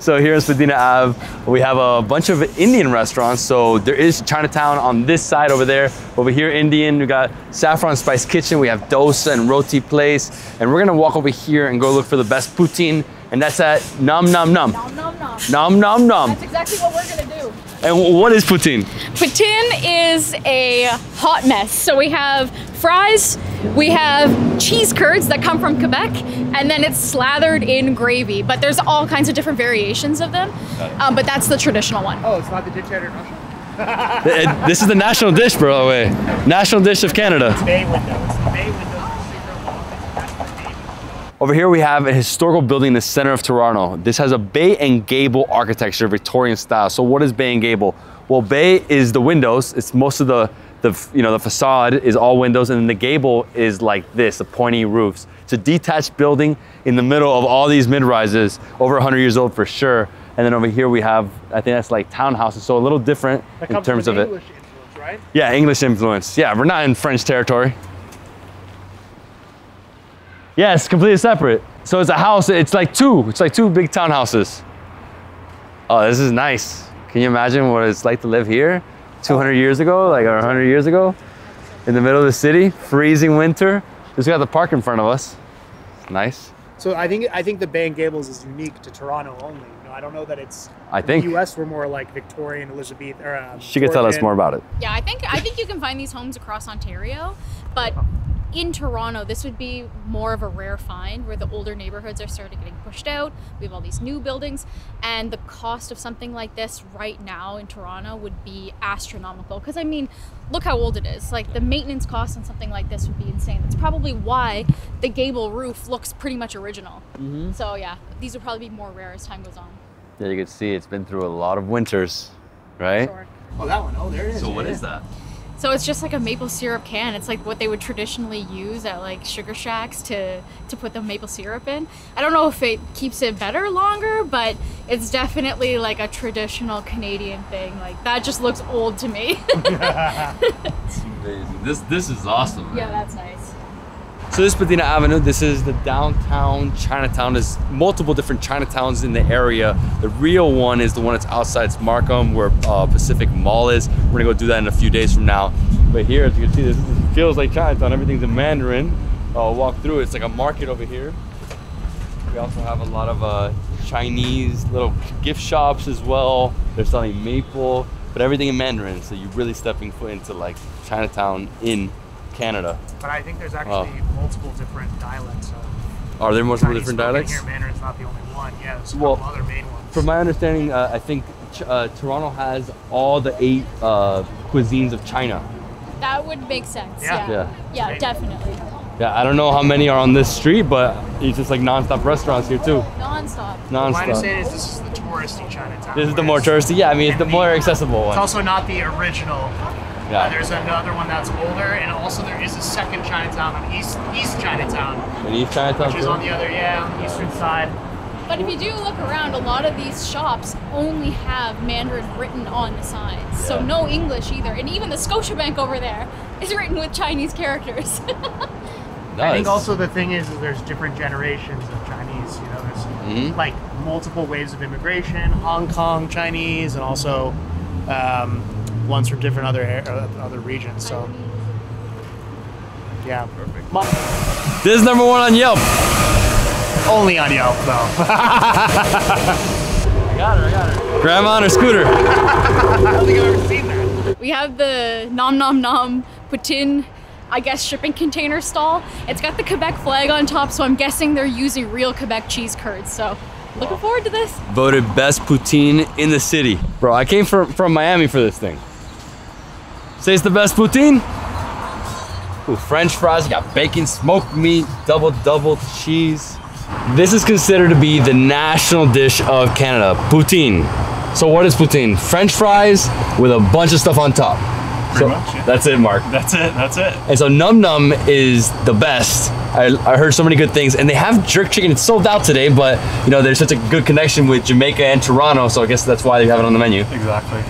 So here in Spadina Ave, we have a bunch of Indian restaurants. So there is Chinatown on this side over there. Over here, Indian, we got Saffron Spice Kitchen. We have Dosa and Roti Place. And we're gonna walk over here and go look for the best poutine. And that's at Nom Nom Nom. Nom Nom Nom. Nom Nom Nom. That's exactly what we're gonna do. And what is poutine? Poutine is a hot mess. So we have fries, we have cheese curds that come from Quebec, and then it's slathered in gravy. But there's all kinds of different variations of them. But that's the traditional one. Oh, it's not the dish out in Russia? This is the national dish, bro. Wait. National dish of Canada. Bay windows. Bay windows. Over here we have a historical building in the center of Toronto. This has a bay and gable architecture, Victorian style. So what is bay and gable? Well, bay is the windows. It's most of the the facade is all windows, and then the gable is like this, the pointy roofs. It's a detached building in the middle of all these mid-rises, over 100 years old for sure. And then over here we have, I think that's like townhouses, so a little different in terms of it. English influence, right? Yeah, English influence. Yeah, we're not in French territory. Yeah, it's completely separate. So it's a house, it's like two big townhouses. Oh, this is nice. Can you imagine what it's like to live here 200 years ago, like, or 100 years ago? In the middle of the city, freezing winter. Just got the park in front of us. It's nice. So I think the Bay and Gables is unique to Toronto only. You know, I don't know that it's. I think the U.S. were more like Victorian, Elizabeth, or. She could tell us more about it. Yeah, I think you can find these homes across Ontario, but in Toronto, this would be more of a rare find, where the older neighborhoods are starting getting pushed out. We have all these new buildings, and the cost of something like this right now in Toronto would be astronomical. Because I mean, look how old it is. Like, the maintenance cost on something like this would be insane. That's probably why the gable roof looks pretty much original. So yeah, these would probably be more rare as time goes on. Yeah, you can see it's been through a lot of winters, right? Sure. Oh, that one. Oh, there it is. So what is that? So it's just like a maple syrup can. It's like what they would traditionally use at like sugar shacks to put the maple syrup in. I don't know if it keeps it better longer, but it's definitely like a traditional Canadian thing. Like, that just looks old to me. It's amazing. This is awesome, man. Yeah, that's nice. So this is Patina Avenue. This is the downtown Chinatown. There's multiple different Chinatowns in the area. The real one is the one that's outside. It's Markham, where Pacific Mall is. We're gonna go do that in a few days from now. But here, as you can see, this feels like Chinatown. Everything's in Mandarin. I'll walk through it. It's like a market over here. We also have a lot of Chinese little gift shops as well. They're selling maple, but everything in Mandarin. So you're really stepping foot into like Chinatown in Canada. But I think there's actually multiple different dialects. Are there multiple Chinese different spoken dialects? Here, Mandarin's not the only one. Yeah, there's a Well, couple other main ones. From my understanding, I think Toronto has all the 8 cuisines of China. That would make sense. Yeah. Yeah, definitely. Yeah, I don't know how many are on this street, but it's just like non-stop restaurants here too. Non-stop. My Non-stop. understanding is this is the touristy Chinatown. This is the more touristy. Yeah, I mean, it's the more accessible It's one. also not the original. Yeah. There's another one that's older, and also there is a second Chinatown on East Chinatown, And East Chinatown which is too? on the other, on the eastern side. But if you do look around, a lot of these shops only have Mandarin written on the signs. So no English either. And even the Scotiabank over there is written with Chinese characters. I think also the thing is there's different generations of Chinese. You know, there's like multiple waves of immigration, Hong Kong Chinese, and also ones from different other regions. So yeah, perfect. This is #1 on Yelp. Only on Yelp though. I got her. Grandma on her scooter. I don't think I've ever seen that. We have the Nom Nom Nom poutine, I guess, shipping container stall. It's got the Quebec flag on top, so I'm guessing they're using real Quebec cheese curds. So looking forward to this. Voted best poutine in the city. Bro, I came from Miami for this thing. Say it's the best poutine? Ooh, French fries, you got bacon, smoked meat, double cheese. This is considered to be the national dish of Canada, poutine. So what is poutine? French fries with a bunch of stuff on top. Pretty much, yeah. That's it, Mark. That's it. And so Nom Nom is the best. I heard so many good things, and they have jerk chicken. It's sold out today, but you know, there's such a good connection with Jamaica and Toronto, so I guess that's why they have it on the menu. Exactly.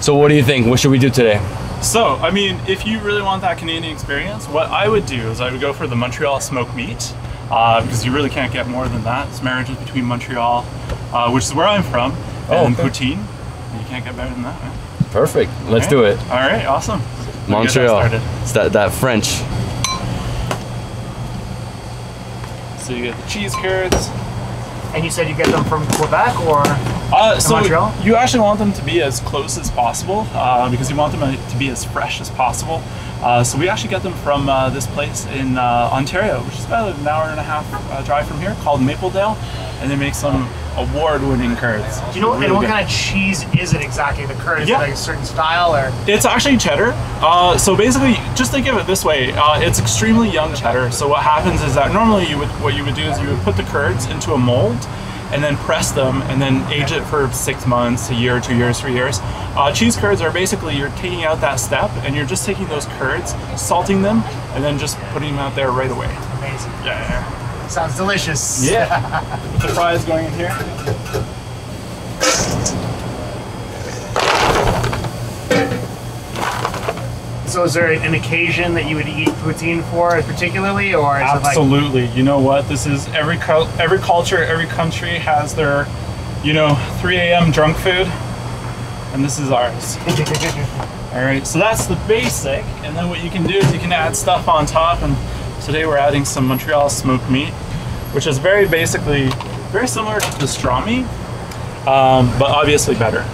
So what do you think? What should we do today? So, I mean, if you really want that Canadian experience, what I would do is I would go for the Montreal smoked meat, because you really can't get more than that. It's marriages between Montreal, which is where I'm from, and poutine. You can't get better than that, right? Perfect. Let's do it. All right, awesome. Montreal. It's that French. So you get the cheese curds. And you said you get them from Quebec or So Montreal? you actually want them to be as close as possible because you want them to be as fresh as possible. So we actually get them from this place in Ontario, which is about an hour and a half drive from here, called Mapledale, and they make some award-winning curds. Do you know what kind of cheese is it exactly? The curd, is it like a certain style or? It's actually cheddar. So basically, just think of it this way: it's extremely young cheddar. So what happens is that normally what you would do is you would put the curds into a mold, and then press them and then age it for 6 months, a year, 2 years, 3 years. Cheese curds are basically, you're taking out that step and you're just taking those curds, salting them, and then just putting them out there right away. Amazing. Yeah. Sounds delicious. Yeah. The fries going in here. So is there an occasion that you would eat poutine for particularly, or is Absolutely. You know what? This is every culture, every country has their, 3 a.m. drunk food, and this is ours. All right, so that's the basic, and then what you can do is you can add stuff on top, and today we're adding some Montreal smoked meat, which is very similar to pastrami, but obviously better.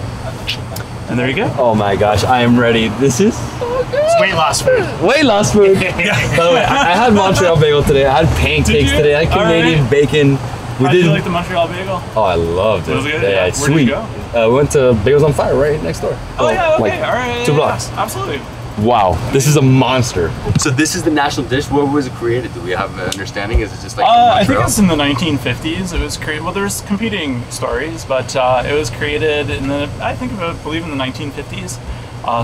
And there you go. Oh my gosh, I am ready. This is It's weight loss food. Weight loss food. By the way, I had Montreal bagel today. I had pancakes today. I had Canadian bacon. How did you like the Montreal bagel? Oh, I loved it. Was it good? Yeah, it's Where sweet. did you go? We went to Bagels on Fire right next door. Oh yeah, okay, like all right. 2 blocks. Yeah, absolutely. Wow, this is a monster. So this is the national dish. Where was it created? Do we have an understanding? Is it just like I think it's in the 1950s. It was created. Well, there's competing stories, but it was created in the I believe in the 1950s.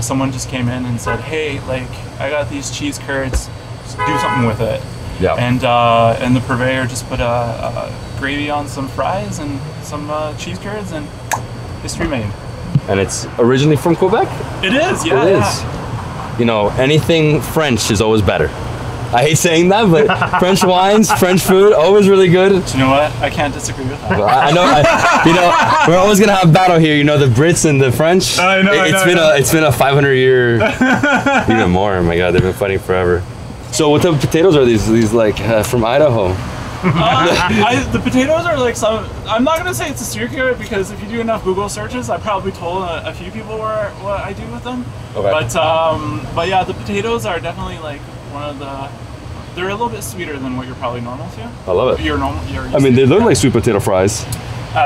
Someone just came in and said, "Hey, like I got these cheese curds. Just do something with it." Yeah. And the purveyor just put a gravy on some fries and some cheese curds, and history made. And it's originally from Quebec? It is. Yeah. It is. Anything French is always better. I hate saying that, but French wines, French food, always really good. Do you know what? I can't disagree with that. I know, we're always gonna have a battle here. The Brits and the French. I know. It's been a 500-year, even more. Oh my God, they've been fighting forever. So what type of potatoes are these? These like from Idaho? The potatoes are like some. I'm not gonna say it's a secret because if you do enough Google searches, I probably told a few people what I do with them. Okay. But yeah, the potatoes are definitely like one of the. They're a little bit sweeter than what you're probably normal to. I love it. You're they look like sweet potato fries.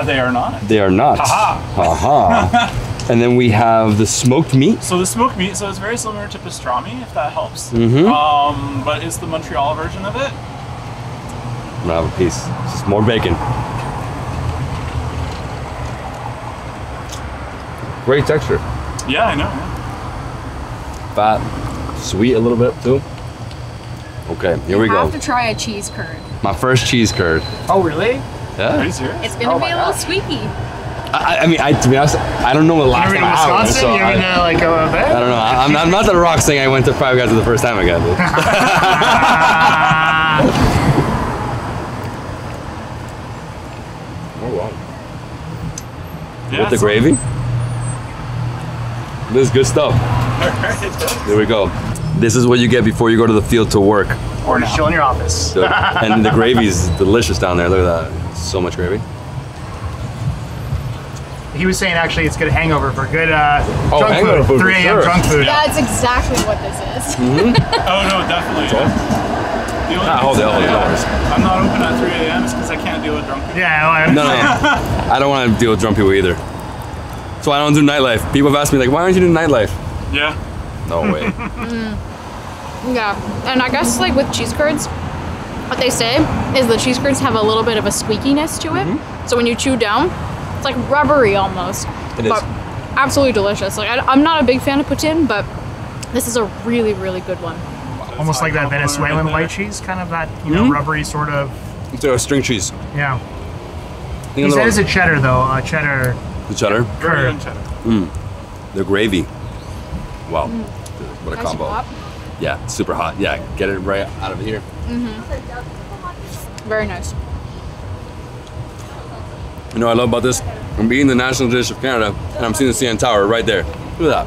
They are not. They are not. Haha. Haha. And then we have the smoked meat. So the smoked meat. So it's very similar to pastrami, if that helps. Mm-hmm. But it's the Montreal version of it. I'm gonna have a piece. It's just more bacon. Great texture. Yeah, I know. Yeah. Fat, sweet a little bit too. Okay, here we You go. have to try a cheese curd. My first cheese curd. Oh, really? Yeah. Are you serious? It's gonna be a little squeaky. To be honest, I don't know the last time I went. So I don't know. I'm not the rock saying I went to Five Guys for the first time I got it. Oh wow. Yeah, With the gravy. This is good stuff. There we go. This is what you get before you go to the field to work. Or just chill in your office. And the gravy is delicious down there. Look at that. So much gravy. He was saying actually it's good hangover for good drunk hangover food. 3 for a.m. sure. drunk food. Yeah, it's exactly what this is. Oh no, definitely. Okay. The only I'm not open at 3 a.m. is because I can't deal with drunk people. Yeah, No. I don't want to deal with drunk people either. So I don't do nightlife. People have asked me like, why aren't you doing nightlife? Yeah. No way. Yeah, and I guess like with cheese curds, what they say is the cheese curds have a little bit of a squeakiness to it. So when you chew down, it's like rubbery almost. It is. Absolutely delicious. Like I'm not a big fan of poutine, but this is a really, really good one. Almost like that Venezuelan white cheese, kind of that rubbery sort of. It's a string cheese. Yeah. He said it's a cheddar though, a cheddar. The cheddar. Curd. The gravy. Wow. What a Nice combo. pop. Yeah, super hot. Yeah, get it right out of here. Very nice. You know what I love about this? I'm eating the national dish of Canada and I'm seeing the CN Tower right there. Look at that.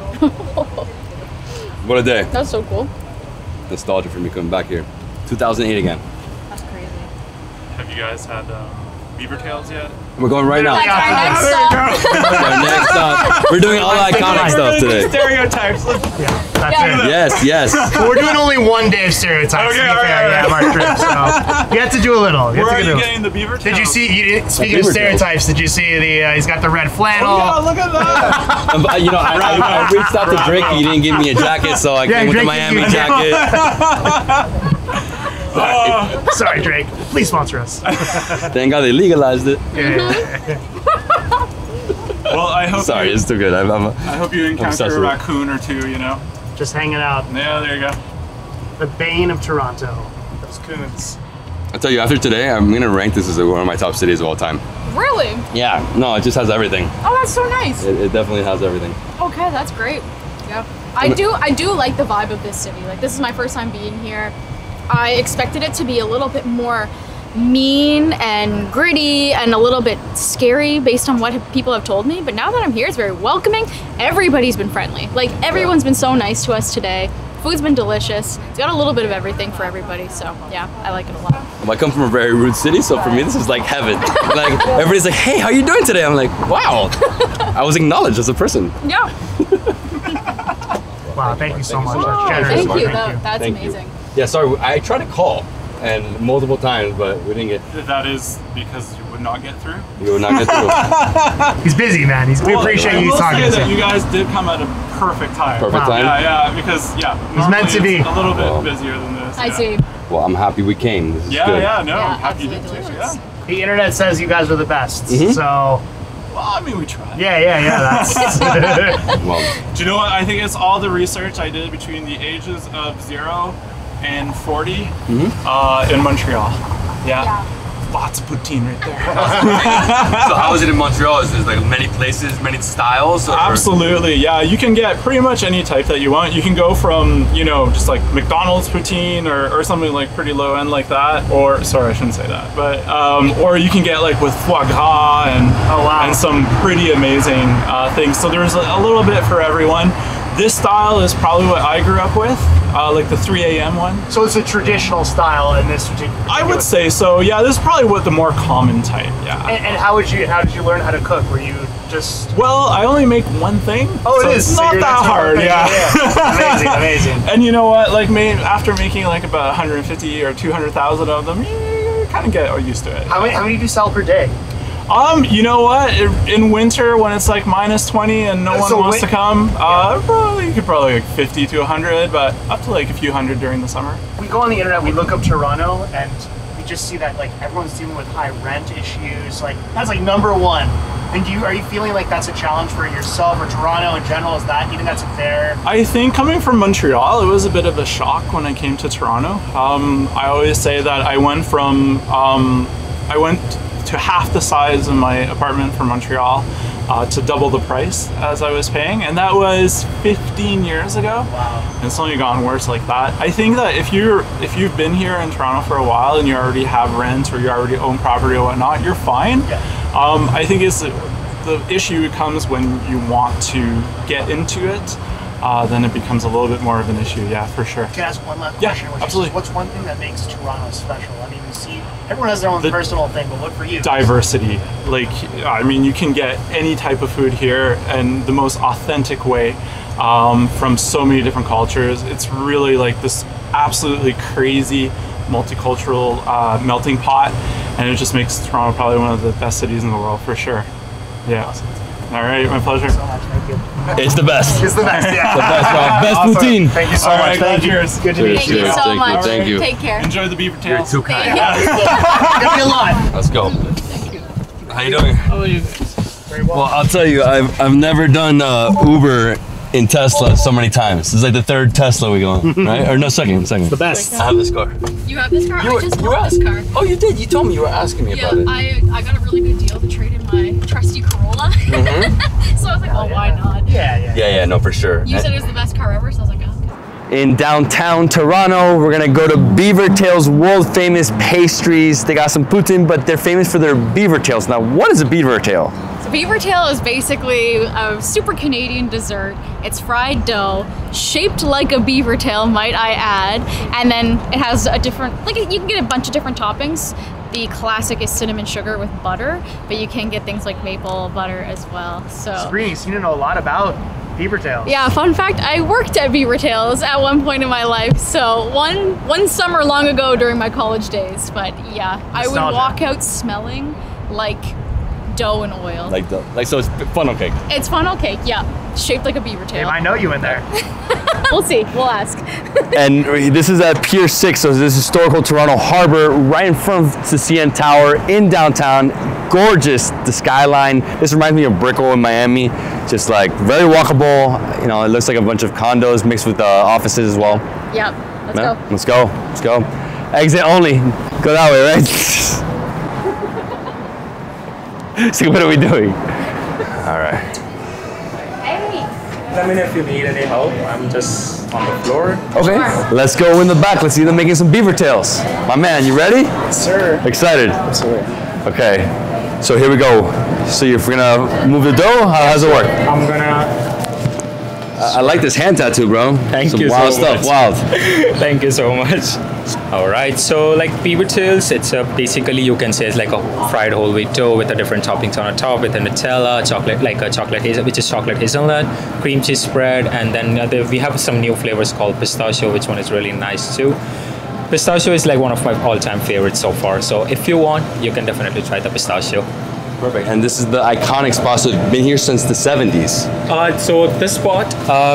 What a day. That's so cool. Nostalgia for me coming back here. 2008 again. That's crazy. Have you guys had BeaverTails yet? We're going right now. That's our next stop. Next up. We're doing all the iconic stuff today. Stereotypes. That's it. Yes. But we're doing only one day of stereotypes. Okay, to be all fair, right. yeah, our trip. So you have to do a little. Where are you getting the BeaverTails? Did you see? Speaking of stereotypes, did you see the? He's got the red flannel. Oh yeah, look at that. I reached out to Drake. He didn't give me a jacket, so I came with the Miami jacket. Sorry, Drake. Please sponsor us. Thank God they legalized it. Well, I hope. Sorry, it's too good. I hope you encounter a raccoon or two. You know. Just hanging out. Yeah, there you go. The bane of Toronto. Those coons. I'll tell you, after today, I'm gonna rank this as one of my top cities of all time. Really? Yeah, no, it just has everything. Oh, that's so nice. It definitely has everything. Okay, that's great. Yeah. I do like the vibe of this city. Like, this is my first time being here. I expected it to be a little bit more mean and gritty and a little bit scary based on what people have told me, but now that I'm here, it's very welcoming. Everybody's been friendly. Like, everyone's been so nice to us today. Food's been delicious. It's got a little bit of everything for everybody, so yeah, I like it a lot. I come from a very rude city, so for me this is like heaven. Like, everybody's like, hey, how you doing today? I'm like, wow, I was acknowledged as a person. Yeah. Wow, thank you so much. Oh, That's generous. thank you. Thank you. That's Thank amazing. you. Yeah, sorry, I tried to call and multiple times, but we didn't get. That is because you would not get through. We would not get through. He's busy, man. We appreciate you talking to that him. you guys did come at a perfect time. Perfect time? Yeah, because It's meant to be. A little bit busier than this. I see. Well, I'm happy we came. This is good. I'm happy you absolutely did too. delicious. Yeah. The internet says you guys are the best, Mhm. so. Well, I mean, we tried. Yeah, that's. Well, Do you know what? I think it's all the research I did between the ages of 0 and 40 in Montreal. Yeah. Lots of poutine right there. so how is it in Montreal? Is there like many places, many styles? Or? Absolutely, yeah. You can get pretty much any type that you want. You can go from, you know, just like McDonald's poutine or something like pretty low end like that. Or, sorry, I shouldn't say that. But, or you can get like with foie gras and some pretty amazing things. So there's a little bit for everyone. This style is probably what I grew up with, like the 3 a.m. one. So it's a traditional style in this particular. I would say so. Yeah, this is probably what the more common type. Yeah. And how did you learn how to cook? Were you just? Well, I only make one thing. Oh, so it is. It's not that hard. Yeah. Amazing. And you know what? Like, after making like about 150 or 200,000 of them, you kind of get used to it. How many do you sell per day? You know what? In winter, when it's like -20 and no one wants to come, you could probably like 50 to 100, but up to like a few hundred during the summer. We go on the internet, we look up Toronto, and we just see that like everyone's dealing with high rent issues. Like that's like #1. And are you feeling like that's a challenge for yourself or Toronto in general? Is that even that's fair? I think coming from Montreal, it was a bit of a shock when I came to Toronto. I always say that I went to half the size of my apartment from Montreal to double the price as I was paying, and that was 15 years ago. Wow. And it's only gotten worse like that. I think that if you've been here in Toronto for a while and you already have rent or you already own property or whatnot, you're fine. Yeah. I think the issue comes when you want to get into it. Then it becomes a little bit more of an issue, yeah, for sure. Can I ask one last question? Which absolutely. Is, what's one thing that makes Toronto special? I mean, you see, everyone has their own personal thing, but what for you? Diversity. Like, I mean, you can get any type of food here and the most authentic way from so many different cultures. It's really like this absolutely crazy multicultural melting pot, and it just makes Toronto probably one of the best cities in the world, for sure. Yeah. Awesome. All right, my pleasure. Thank you so much. Thank you. It's the best. It's the best, yeah. The best, Rob. Best Awesome. poutine. Thank you so All much. right, Thank you. cheers. Good to meet Thank you. you so much. Thank you. Take care. Enjoy the BeaverTails. You're too kind. Give me a lot. Let's go. How you doing? How are you? Very well. Well, I'll tell you, I've never done Uber in Tesla so many times. This is like the 3rd Tesla we go on, right? Or no, second. The best. I have this car. You have this car? I just bought this car. Oh, you did? You told me you were asking me about it. I got a really good deal to trade in my trusty Corolla. So I was like, why not? Yeah, no, for sure. You said it was the best car ever, so I was like, oh, okay. In downtown Toronto, we're gonna go to BeaverTails, world famous pastries. They got some poutine, but they're famous for their BeaverTails. Now, what is a BeaverTail? So BeaverTail is basically a super Canadian dessert. It's fried dough, shaped like a beaver tail, might I add, and then it has a different, like you can get a bunch of different toppings. The classic is cinnamon sugar with butter, but you can get things like maple butter as well. So Sabrina, you seem to know a lot about BeaverTails. yeah, fun fact, I worked at BeaverTails at one point in my life. So one summer long ago during my college days, but yeah, I would walk out smelling like dough and oil. So it's funnel cake. It's funnel cake, yeah. Shaped like a beaver tail. I know you in there. We'll see. We'll ask. And this is at Pier 6, so this is historical Toronto Harbor, right in front of the CN Tower in downtown. Gorgeous, the skyline. This reminds me of Brickell in Miami. Just like very walkable. You know, it looks like a bunch of condos mixed with offices as well. Yep. Let's go. Let's go. Let's go. Exit only. Go that way, right? So what are we doing? All right. Let me know if you need any help. I'm just on the floor. Okay. Let's go in the back. Let's see them making some BeaverTails. My man, you ready? Yes, sir. Excited? Absolutely. Okay. So here we go. So you're gonna move the dough? How does it work? I'm gonna... I like this hand tattoo, bro. Thank you wild so stuff. much. Wild. Thank you so much. All right, so like BeaverTails, it's basically you can say it's like a fried whole wheat dough with the different toppings on the top, with a Nutella, chocolate, like a chocolate hazel, which is chocolate hazelnut, cream cheese spread, and then we have some new flavors called pistachio, which one is really nice too. Pistachio is like one of my all-time favorites so far. So if you want, you can definitely try the pistachio. Perfect. And this is the iconic spot. So it's been here since the 70s. So this spot,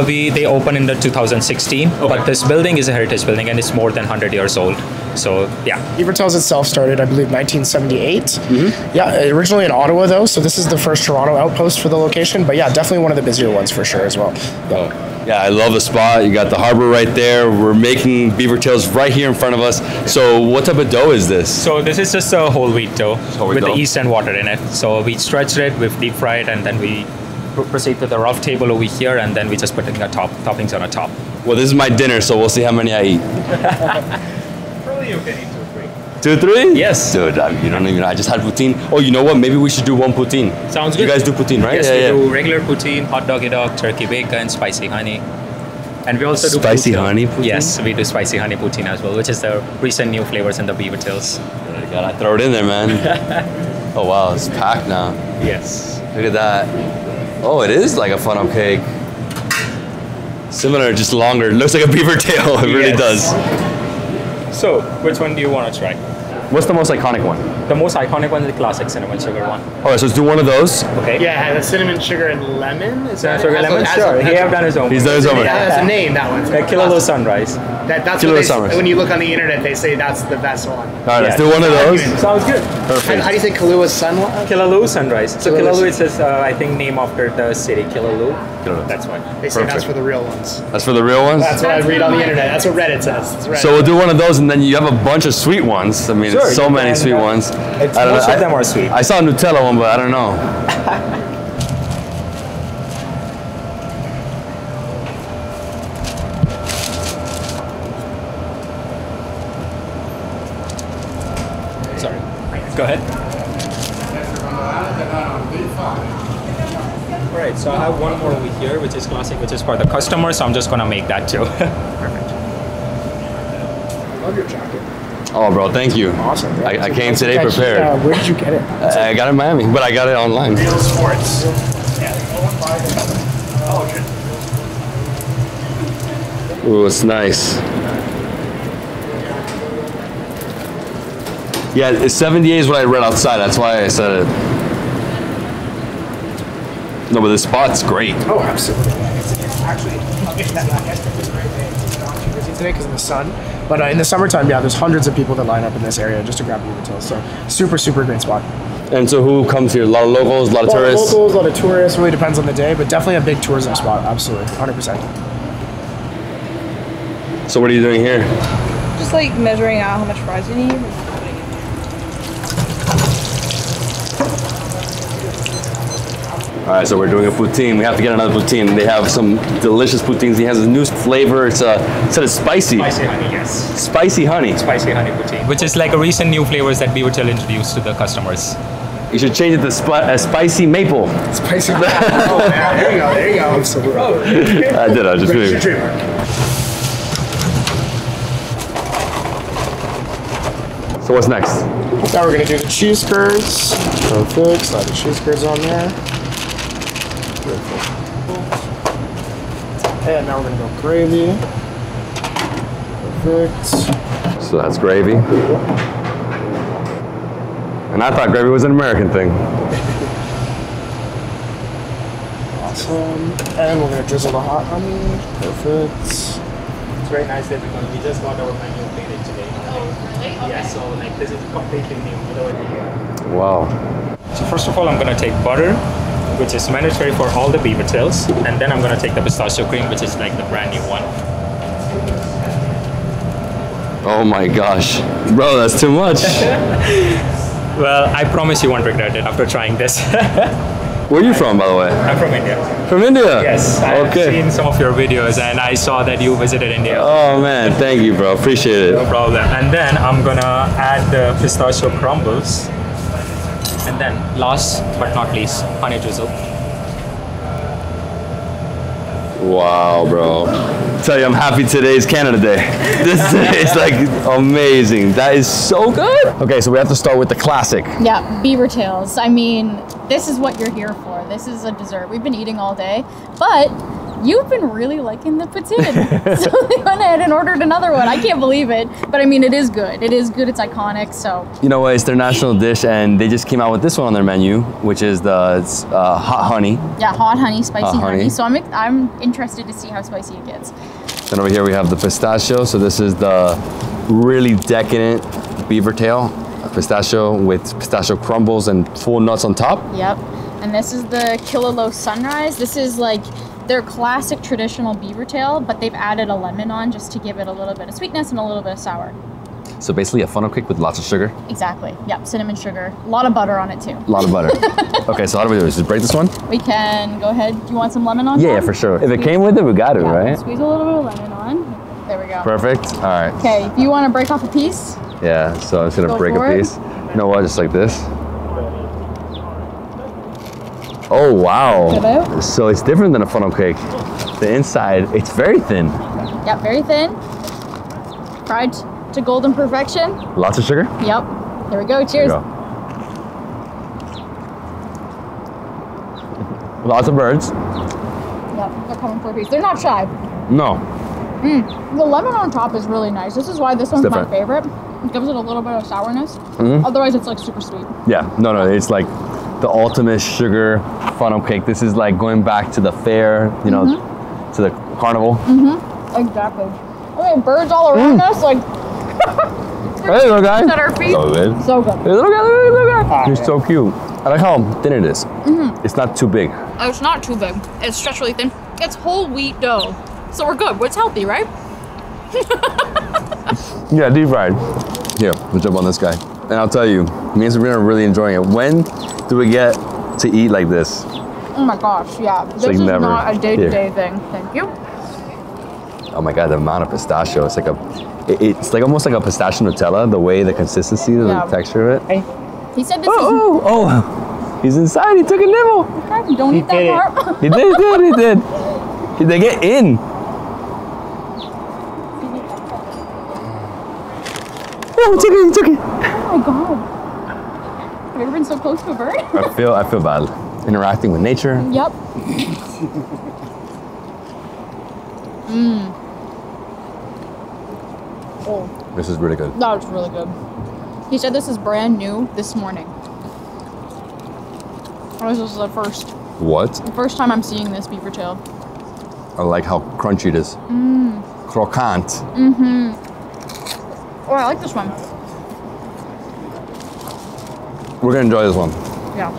they opened in the 2016, but this building is a heritage building and it's more than 100 years old. So yeah. BeaverTails itself started, I believe, 1978. Yeah, originally in Ottawa though, so this is the first Toronto outpost for the location. But yeah, definitely one of the busier ones for sure as well. Yeah, I love the spot. You got the harbor right there. We're making BeaverTails right here in front of us. So what type of dough is this? So this is just a whole wheat dough with the yeast and water in it. So we stretched it, we've deep fried, and then we proceed to the rough table over here, and then we just put in the toppings on the top. Well, this is my dinner, so we'll see how many I eat. Probably okay. 2, 3? Yes. Dude, you don't even know. I just had poutine. Oh, you know what? Maybe we should do one poutine. Sounds good. You guys do poutine, right? Yes, we do regular poutine, hot doggy dog, turkey bacon, spicy honey. And we also do spicy honey poutine? Yes, we do spicy honey poutine as well, which is the recent new flavors in the BeaverTails. You gotta throw it in there, man. Oh, wow. It's packed now. Yes. Look at that. Oh, it is like a funnel cake. Similar, just longer. It looks like a beaver tail. It really does. So, which one do you want to try? What's the most iconic one? The most iconic one is the classic cinnamon sugar one. Alright, so let's do one of those. Okay. Yeah, the cinnamon sugar and lemon. Is that sugar lemon? Sure. He have done his own. He's done his own. Yeah, that's a name, that one. The Kilolo Sunrise. That's what when you look on the internet, they say that's the best one. Alright, let's do one of those. Sounds good. Perfect. How do you say Kahlua Sunrise? Kilolo Sunrise. So Kilolo is just, I think, named after the city, Kilolo. That's why. They say that's for the real ones. That's for the real ones? That's what I read on the internet. That's what Reddit says. Reddit. So we'll do one of those, and then you have a bunch of sweet ones. I mean, sure, so many sweet ones. Most of them are sweet. I saw a Nutella one, but I don't know. Sorry. Go ahead. Alright, so I have one more over here, which is classic, which is for the customer, so I'm just gonna make that too. Perfect. Love your jacket. Oh, bro, thank you. Awesome. I came today prepared. Where did you get it? I got it in Miami, but I got it online. Real sports. Ooh, it's nice. Yeah, it's 78 is what I read outside. That's why I said it. No, but the spot's great. Oh, absolutely. It's actually yesterday's a great day. It's not too busy today because of the sun. But in the summertime, yeah, there's hundreds of people that line up in this area just to grab BeaverTails. So super, super great spot. And so who comes here? A lot of locals, a lot of tourists? Locals, a lot of tourists. Really depends on the day, but definitely a big tourism spot. Absolutely, 100%. So what are you doing here? Just like measuring out how much fries you need. All right, so we're doing a poutine. We have to get another poutine. They have some delicious poutines. He has a new flavor. It's said it's spicy. Spicy honey, yes. Spicy honey. Spicy honey poutine, which is like a recent new flavors that BeaverTails introduced to the customers. You should change it to spicy maple. Spicy maple. Oh, yeah, there you go, there you go. Absolutely. I did, I just really. So what's next? Now we're gonna do the cheese curds. Perfect, slide the cheese curds on there. Beautiful. And now we're gonna go gravy. Perfect. So that's gravy. And I thought gravy was an American thing. Awesome. And we're gonna drizzle the hot honey. Perfect. It's very nice that we just got our menu updated today. Oh, really? Okay. Yeah, so like this is completely new. Wow. So first of all, I'm gonna take butter, which is mandatory for all the BeaverTails, and then I'm gonna take the pistachio cream, which is like the brand new one. Oh my gosh. Bro, that's too much. Well, I promise you won't regret it after trying this. Where are you from, by the way? I'm from India. From India? Yes, I've Okay. seen some of your videos and I saw that you visited India. Oh man, thank you, bro. Appreciate it. No problem. And then I'm gonna add the pistachio crumbles. And then last but not least, honey drizzle. Wow, bro. Tell you, I'm happy today's Canada Day. This is like amazing. That is so good. Okay, so we have to start with the classic. Yeah, BeaverTails. I mean, this is what you're here for. This is a dessert. We've been eating all day, but you've been really liking the poutine. So we went ahead and ordered another one. I can't believe it, but I mean, it is good. It is good. It's iconic. So You know what? It's their national dish, and they just came out with this one on their menu, which is the hot honey. yeah, hot honey, spicy Hot honey. honey. So I'm interested to see how spicy it gets. Then over here we have the pistachio. So this is the really decadent beaver tail, a pistachio with pistachio crumbles and full nuts on top. Yep. And this is the Kilolo Sunrise. This is like their classic traditional beaver tail, but they've added a lemon on just to give it a little bit of sweetness and a little bit of sour. So basically a funnel cake with lots of sugar. Exactly. Yep. Cinnamon sugar. A lot of butter on it too. A lot of butter. Okay, so how do we do this? Just break this one? We can go ahead. Do you want some lemon on Yeah, top? for sure. If it came with it, we got it, Yeah, right? Squeeze a little bit of lemon on. There we go. Perfect. All right. Okay, if you want to break off a piece, Yeah, so I'm just gonna Go break for a it. piece. You know what? Just like this. Oh, wow. Hello? So it's different than a funnel cake. The inside, it's very thin. yep, very thin. Fried to golden perfection. Lots of sugar. Yep. There we go. There Cheers. you go. Lots of birds. Yep, they're coming for a piece. They're not shy. No. The lemon on top is really nice. This is why this one's my different. favorite. It gives it a little bit of sourness. Mhm. Otherwise, it's like super sweet. Yeah, no, it's like the ultimate sugar funnel cake. This is like going back to the fair, you know, to the carnival. Exactly. Okay, birds all around us, like Hey, little guy. at our feet. So good. So good. Hey, little guy, little guy. You're so cute. I like how thin it is. It's not too big. It's not too big. It's stretched really thin. It's whole wheat dough. So we're good. It's healthy, right? Yeah, deep fried. Here, we'll jump on this guy. And I'll tell you, me and Sabrina are really enjoying it. When do we get to eat like this? Oh my gosh, yeah. This like is never. not a day-to-day thing. Thank you. Oh my God, the amount of pistachio. It's like it's like almost like a pistachio Nutella, the way, the consistency, Yeah. the texture of it. He said this Oh, he's inside, he took a nibble. is... Okay, don't eat did that it. part. He did. They get in. Oh, he took it. Oh my god. Have you ever been so close to a bird? I feel bad. Interacting with nature. Yep. Oh, This is really good. that was really good. He said this is brand new this morning. This is the first time I'm seeing this beaver tail. I like how crunchy it is. Croquant. Oh, I like this one. We're gonna enjoy this one. Yeah.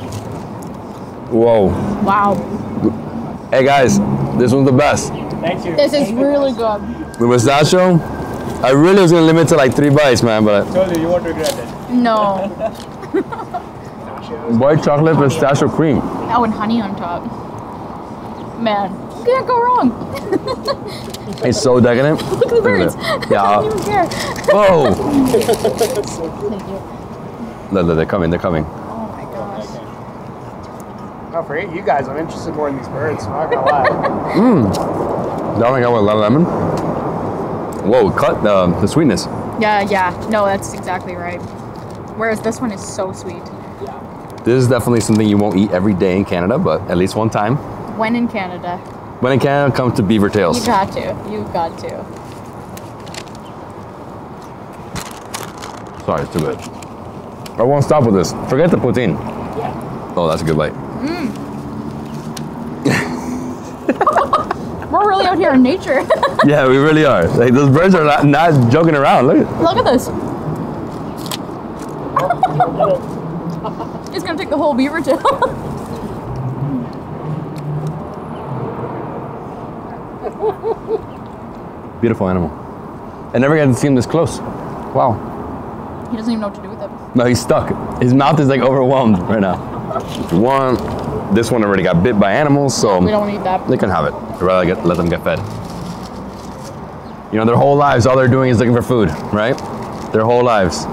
Whoa. Wow. Hey guys, this one's the best. Thank you. This is really good. The pistachio, I really was gonna limit to like 3 bites, man, but Told you, you won't regret it. No. white chocolate pistachio cream. Oh, and honey on top. Man, you can't go wrong. It's so decadent. Look at the birds. Yeah. I don't even care. Whoa. Thank you. Look, they're coming. Oh my gosh. Oh, for you guys, I'm interested more in these birds. I'm not gonna lie. That one got with a lot of lemon. Whoa, cut the sweetness. Yeah. No, that's exactly right. Whereas this one is so sweet. This is definitely something you won't eat every day in Canada, but at least one time. When in Canada. When in Canada, come to BeaverTails. You got to. You've got to. Sorry, it's too good. I won't stop with this. Forget the poutine. Oh, that's a good bite. We're really out here in nature. Yeah, we really are. Like those birds are not joking around. Look at this. It's gonna take the whole beaver tail. Beautiful animal. I never got to see him this close. Wow. He doesn't even know what to do with it. No, he's stuck. His mouth is like overwhelmed right now. This one already got bit by animals, so we don't want to eat that. They can have it. I'd rather let them get fed. You know, their whole lives, all they're doing is looking for food, right? Their whole lives.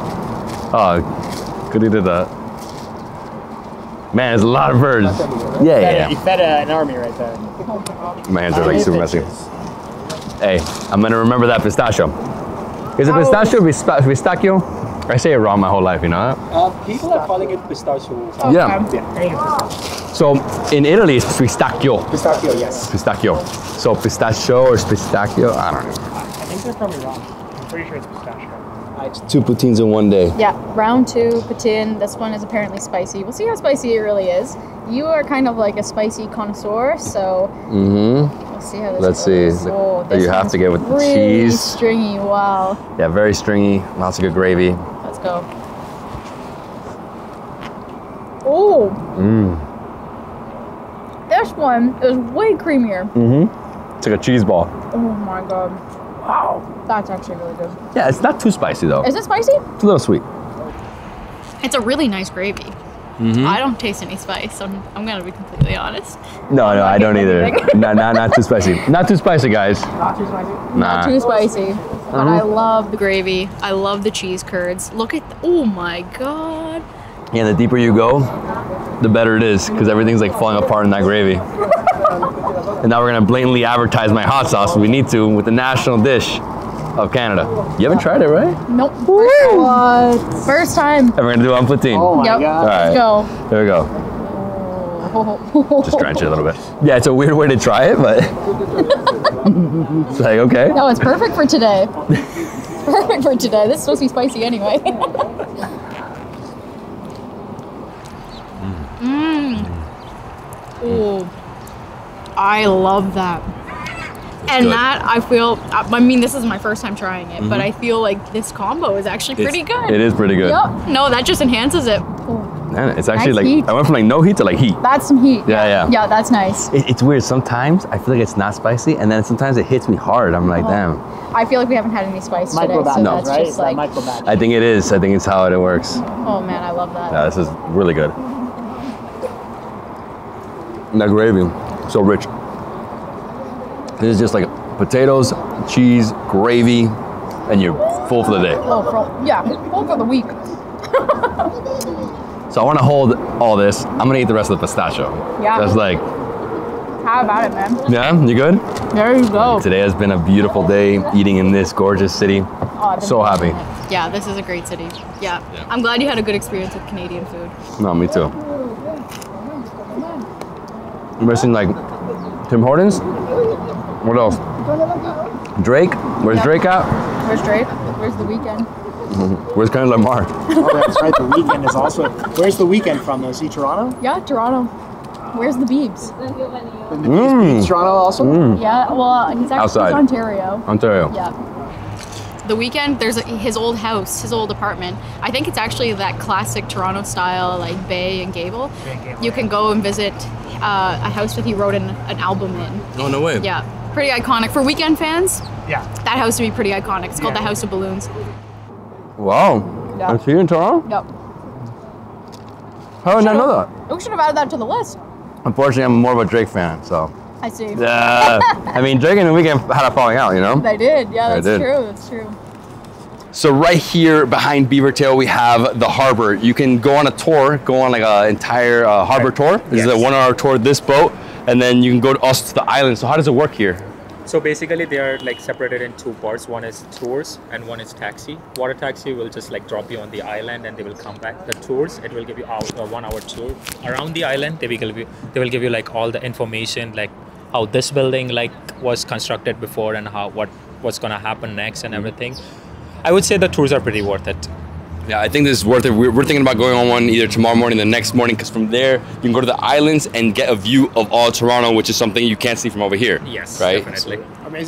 Oh, could he do that? Man, there's a lot of birds. Yeah. You fed an army right there. My hands are like super messy. Hey, I'm gonna remember that pistachio. Is it pistachio or pistachio? I say it wrong my whole life, you know that? People are calling it pistachio. Yeah. So in Italy, it's pistachio. Pistachio, yes. Pistachio. So pistachio or pistachio? I don't know. I think they're probably wrong. I'm pretty sure it's pistachio. It's 2 poutines in one day. Yeah, round 2 poutine. This one is apparently spicy. We'll see how spicy it really is. You are kind of like a spicy connoisseur, so we'll see how this Let's goes. see. Oh, You have to get with the really cheese. Stringy, wow. Yeah, very stringy. Lots of good gravy. Let's go. Oh. This one is way creamier. It's like a cheese ball. Oh my god. Wow. That's actually really good. Yeah, it's not too spicy though. Is it spicy? It's a little sweet. It's a really nice gravy. I don't taste any spice. I'm gonna be completely honest. No, I don't either. Not too spicy. Not too spicy, guys. Not too spicy? Not too spicy. But I love the gravy. I love the cheese curds. Look at, oh my god. Yeah, the deeper you go, the better it is, because everything's like falling apart in that gravy. And now we're gonna blatantly advertise my hot sauce. We need to with the national dish of Canada. You haven't tried it, right? Nope. First time. And we're gonna do it on poutine. Oh my Yep. god. All right. Let's go. There we go. Just drench it a little bit. Yeah, it's a weird way to try it, but it's like, okay. No, it's perfect for today. It's perfect for today. This is supposed to be spicy anyway. Oh, I love that. And good. that, I feel, I mean, this is my first time trying it, but I feel like this combo is actually pretty good. It is pretty good. Yep. No, that just enhances it. Man, it's actually Nice like, heat. I went from like no heat to like heat. That's some heat. Yeah. Yeah, that's nice. It's weird. Sometimes I feel like it's not spicy, and then sometimes it hits me hard. I'm like, damn. I feel like we haven't had any spice today, Micro batch, so No. that's right? just like, Micro batch. I think it is. I think it's how it works. oh man, I love that. Yeah, this is really good. And that gravy, so rich. This is just like potatoes, cheese, gravy, and you're full for the day. Oh, full for the week. So I want to hold all this. I'm gonna eat the rest of the pistachio. Yeah. That's like, How about it, man? yeah, you good? There you go. Today has been a beautiful day eating in this gorgeous city. Oh, I've been So loving happy. it. Yeah, this is a great city. Yeah. I'm glad you had a good experience with Canadian food. No, me too. I'm missing like Tim Hortons. What else? Drake? Where's Drake at? Where's Drake? Where's the weekend? Where's Kendrick Lamar? Oh, that's right. The weekend is also. Where's the weekend from? Though, is he Toronto? Yeah, Toronto. Where's the Beebs? Is Toronto also? Yeah, well, he's actually Outside. he's Ontario. Ontario. Yeah. The weekend, there's his old house, his old apartment. I think it's actually that classic Toronto style, like bay and gable. You can go and visit a house that he wrote an album in. Oh, no way. Yeah, pretty iconic. For weekend fans, Yeah. that house would be pretty iconic. It's called Yeah. the House of Balloons. Wow. Yeah. Is he in Toronto? Yep. How did I know that? We should have added that to the list. Unfortunately, I'm more of a Drake fan, so. I see. I mean, Drake and the Weeknd had a falling out, you know? They did. Yeah, They that's did. true. That's true. So right here behind BeaverTails, we have the harbor. You can go on a tour, go on like an entire harbor tour. This is a 1 hour tour, this boat, and then you can go also to the island. So how does it work here? So basically they are like separated in two parts. One is tours and one is taxi. Water taxi will just like drop you on the island and they will come back. The tours, it will give you a 1 hour tour around the island. They will give you like all the information, like how this building like was constructed before and how what's gonna happen next and everything. I would say the tours are pretty worth it. Yeah, I think this is worth it. We're thinking about going on one either tomorrow morning, the next morning, because from there you can go to the islands and get a view of all Toronto, which is something you can't see from over here. Yes, right? definitely.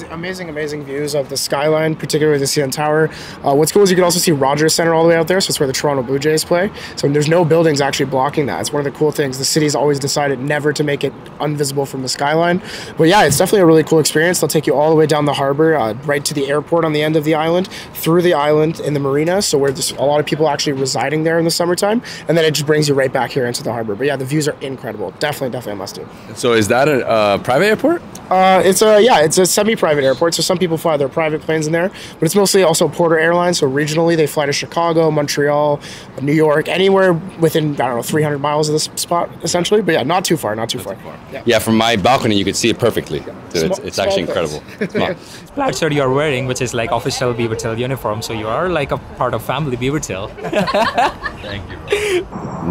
Amazing views of the skyline, particularly the CN Tower. What's cool is you can also see Rogers Centre all the way out there, so it's where the Toronto Blue Jays play. So there's no buildings actually blocking that. It's one of the cool things. The city's always decided never to make it invisible from the skyline. But yeah, it's definitely a really cool experience. They'll take you all the way down the harbor, right to the airport on the end of the island, through the island in the marina, so where there's a lot of people actually residing there in the summertime, and then it just brings you right back here into the harbor. But yeah, the views are incredible. Definitely a must do. So is that a private airport? It's a semi-private airport, so some people fly their private planes in there, but it's mostly also Porter Airlines, so regionally they fly to Chicago, Montreal, New York, anywhere within, I don't know, 300 miles of this spot, essentially, but yeah, not too far. Yeah, from my balcony you could see it perfectly. Dude, it's actually incredible. That's what you're wearing, which is like official BeaverTails uniform, so you are like a part of family BeaverTails. Thank you.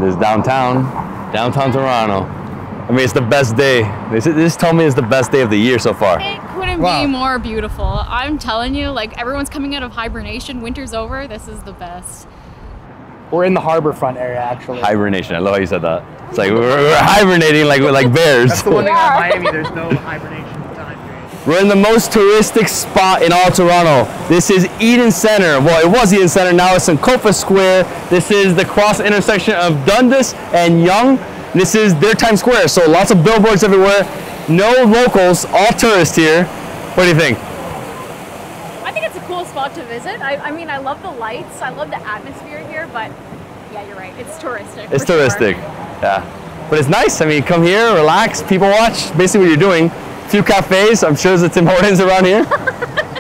This is downtown Toronto. I mean, it's the best day. This told me it's the best day of the year so far. It couldn't be more beautiful. I'm telling you, like, everyone's coming out of hibernation. Winter's over. This is the best. We're in the harborfront area, actually. Hibernation. I love how you said that. It's like we're hibernating like bears. That's the one thing about Miami. There's no hibernation time period. We're in the most touristic spot in all Toronto. This is Eden Centre. Well, it was Eden Centre. Now it's in Cofa Square. This is the cross intersection of Dundas and Yonge. This is their Times Square, so lots of billboards everywhere. No locals, all tourists here. What do you think? I think it's a cool spot to visit. I mean, I love the lights. I love the atmosphere here, but yeah, you're right. It's touristic. It's touristic, yeah. But it's nice. I mean, come here, relax, people watch. Basically what you're doing. A few cafes. I'm sure there's a Tim Hortons around here.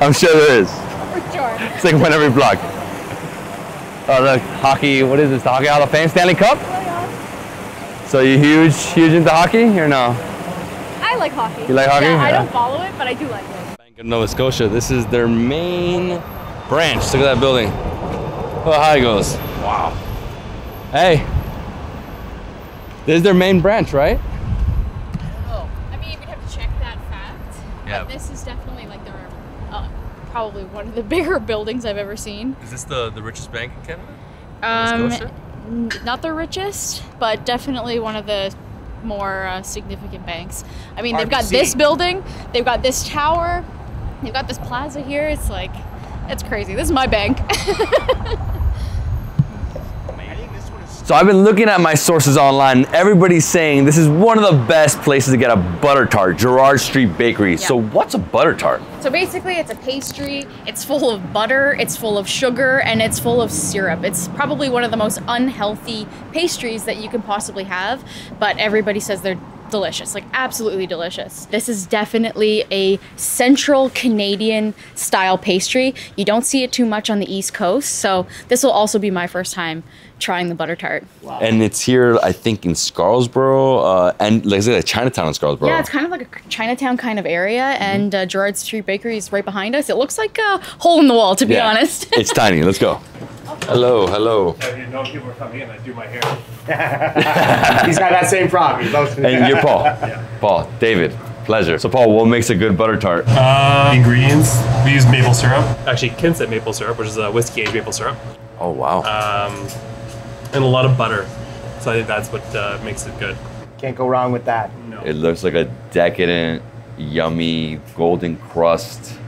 I'm sure there is. For sure. It's like one every block. Oh, the hockey, what is this? The Hockey Hall of Fame Stanley Cup? So you huge into hockey or no? I like hockey. You like hockey? Yeah, I don't follow it, but I do like it. Bank of Nova Scotia. This is their main branch. Look at that building. Look how high it goes. Wow. Hey. This is their main branch, right? I don't know. I mean, we'd have to check that fact. Yeah. But this is definitely like their probably one of the bigger buildings I've ever seen. Is this the richest bank in Canada? Not the richest, but definitely one of the more significant banks. I mean, they've got this building, they've got this tower, they've got this plaza here. It's like, it's crazy. This is my bank. So I've been looking at my sources online, and everybody's saying this is one of the best places to get a butter tart, Gerard Street Bakery. Yeah. So what's a butter tart? So basically it's a pastry, it's full of butter, it's full of sugar, and it's full of syrup. It's probably one of the most unhealthy pastries that you can possibly have, but everybody says they're delicious, like absolutely delicious. This is definitely a central Canadian style pastry. You don't see it too much on the East Coast, so this will also be my first time trying the butter tart. Wow. And it's here, I think, in Scarborough, and like I said, Chinatown in Scarborough. Yeah, it's kind of like a Chinatown kind of area, and Gerard Street Bakery is right behind us. It looks like a hole in the wall, to be honest. It's tiny. Let's go. Okay. Hello, hello. I didn't know people were coming in. I do my hair. He's got that same problem. And you're Paul. Yeah. Paul, David. Pleasure. So Paul, what makes a good butter tart? Ingredients, we use maple syrup. Actually, Kinset maple syrup, which is a whiskey aged maple syrup. Oh, wow. And a lot of butter. So I think that's what makes it good. Can't go wrong with that. No. It looks like a decadent, yummy, golden crust.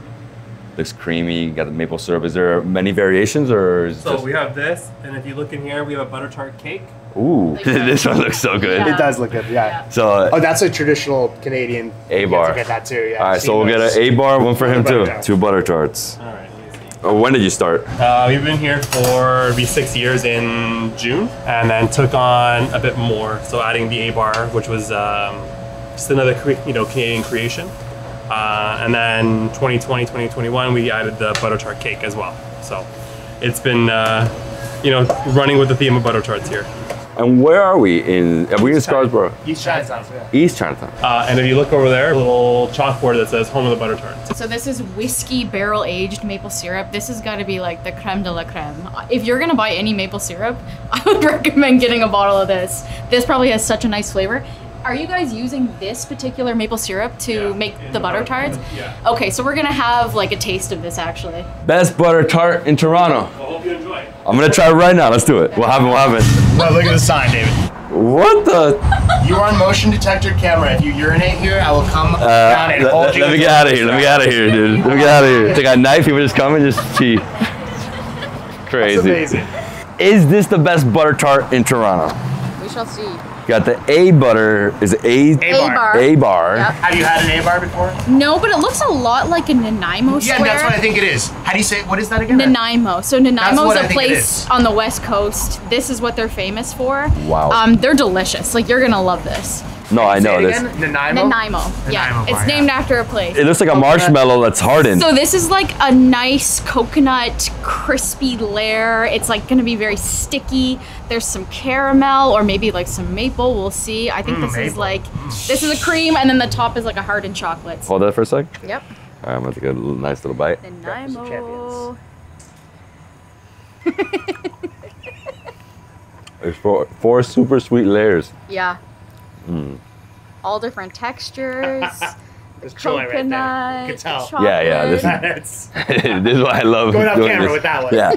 Looks creamy. You got the maple syrup. Is there many variations, or is so we have this, and if you look in here, we have a butter tart cake. Ooh, this one looks so good. Yeah. It does look good, yeah. So, oh, that's a traditional Canadian. A-bar. Get that too, yeah. All right, so we'll get an A-bar, one for him too. 2 butter tarts. All right, let me see. Oh, when did you start? We've been here for 6 years in June, and then took on a bit more. So adding the A-bar, which was just another Canadian creation. And then 2020, 2021, we added the butter tart cake as well. So it's been, running with the theme of butter tarts here. And where are we in? Are we in Scarborough? East Chinatown. Yeah. East Chinatown. And if you look over there, a little chalkboard that says "Home of the Butter Tarts." So this is whiskey barrel aged maple syrup. This has got to be like the creme de la creme. If you're gonna buy any maple syrup, I would recommend getting a bottle of this. This probably has such a nice flavor. Are you guys using this particular maple syrup to make the butter tarts? Yeah. Okay, so we're gonna have like a taste of this actually. Best butter tart in Toronto. I hope you enjoy it. I'm gonna try it right now. Let's do it. What happened? What happened? No, look at the sign, David. What the? You are on motion detector camera. If you urinate here, I will come down and hold you. Let me get out of here. Let me get out of here, dude. Let me get out of here. Take a knife. People just come and just cheat. Crazy. That's amazing. Is this the best butter tart in Toronto? We shall see. Got the A butter. Is it A-bar. A-bar. Yep. Have you had an A-bar before? No, but it looks a lot like a Nanaimo square. Yeah, that's what I think it is. How do you say it? What is that again? Nanaimo. So Nanaimo what is I a think it place is. on the West Coast. This is what they're famous for. Wow. They're delicious. Like you're gonna love this. No, I know this. Nanaimo? Nanaimo. Yeah, Nanaimo it's bar, named yeah. after a place. It looks like a marshmallow that's hardened. So this is like a nice coconut crispy layer. It's like gonna be very sticky. There's some caramel or maybe like some maple, we'll see. I think this is like, this is a cream and then the top is like a hardened chocolate. Hold that for a sec. Yep. All right, I'm gonna take a nice little bite. Nanaimo. There's four super sweet layers. Yeah. All different textures. There's joy right there. You can tell. Chocolate. Yeah, this is this is what I love. Going off doing camera this. with that one. Yeah.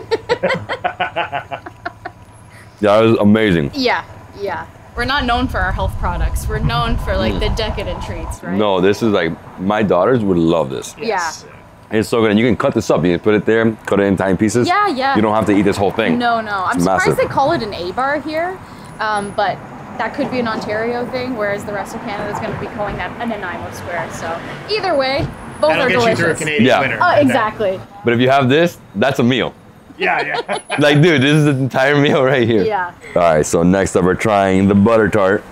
Yeah, it was amazing. Yeah, yeah. We're not known for our health products. We're known for like the decadent treats, right? No, this is like, my daughters would love this. Yes. It's so good, and you can cut this up. You can put it there, cut it in tiny pieces. Yeah, yeah. You don't have to eat this whole thing. No. I'm It's surprised massive. they call it an A-bar here, but that could be an Ontario thing, whereas the rest of Canada is going to be calling that a Nanaimo square. So either way, both That'll are get you through a delicious. Canadian winter. Oh, right there. exactly. But if you have this, that's a meal. Yeah. Like, dude, this is the entire meal right here. Yeah. All right, so next up, we're trying the butter tart.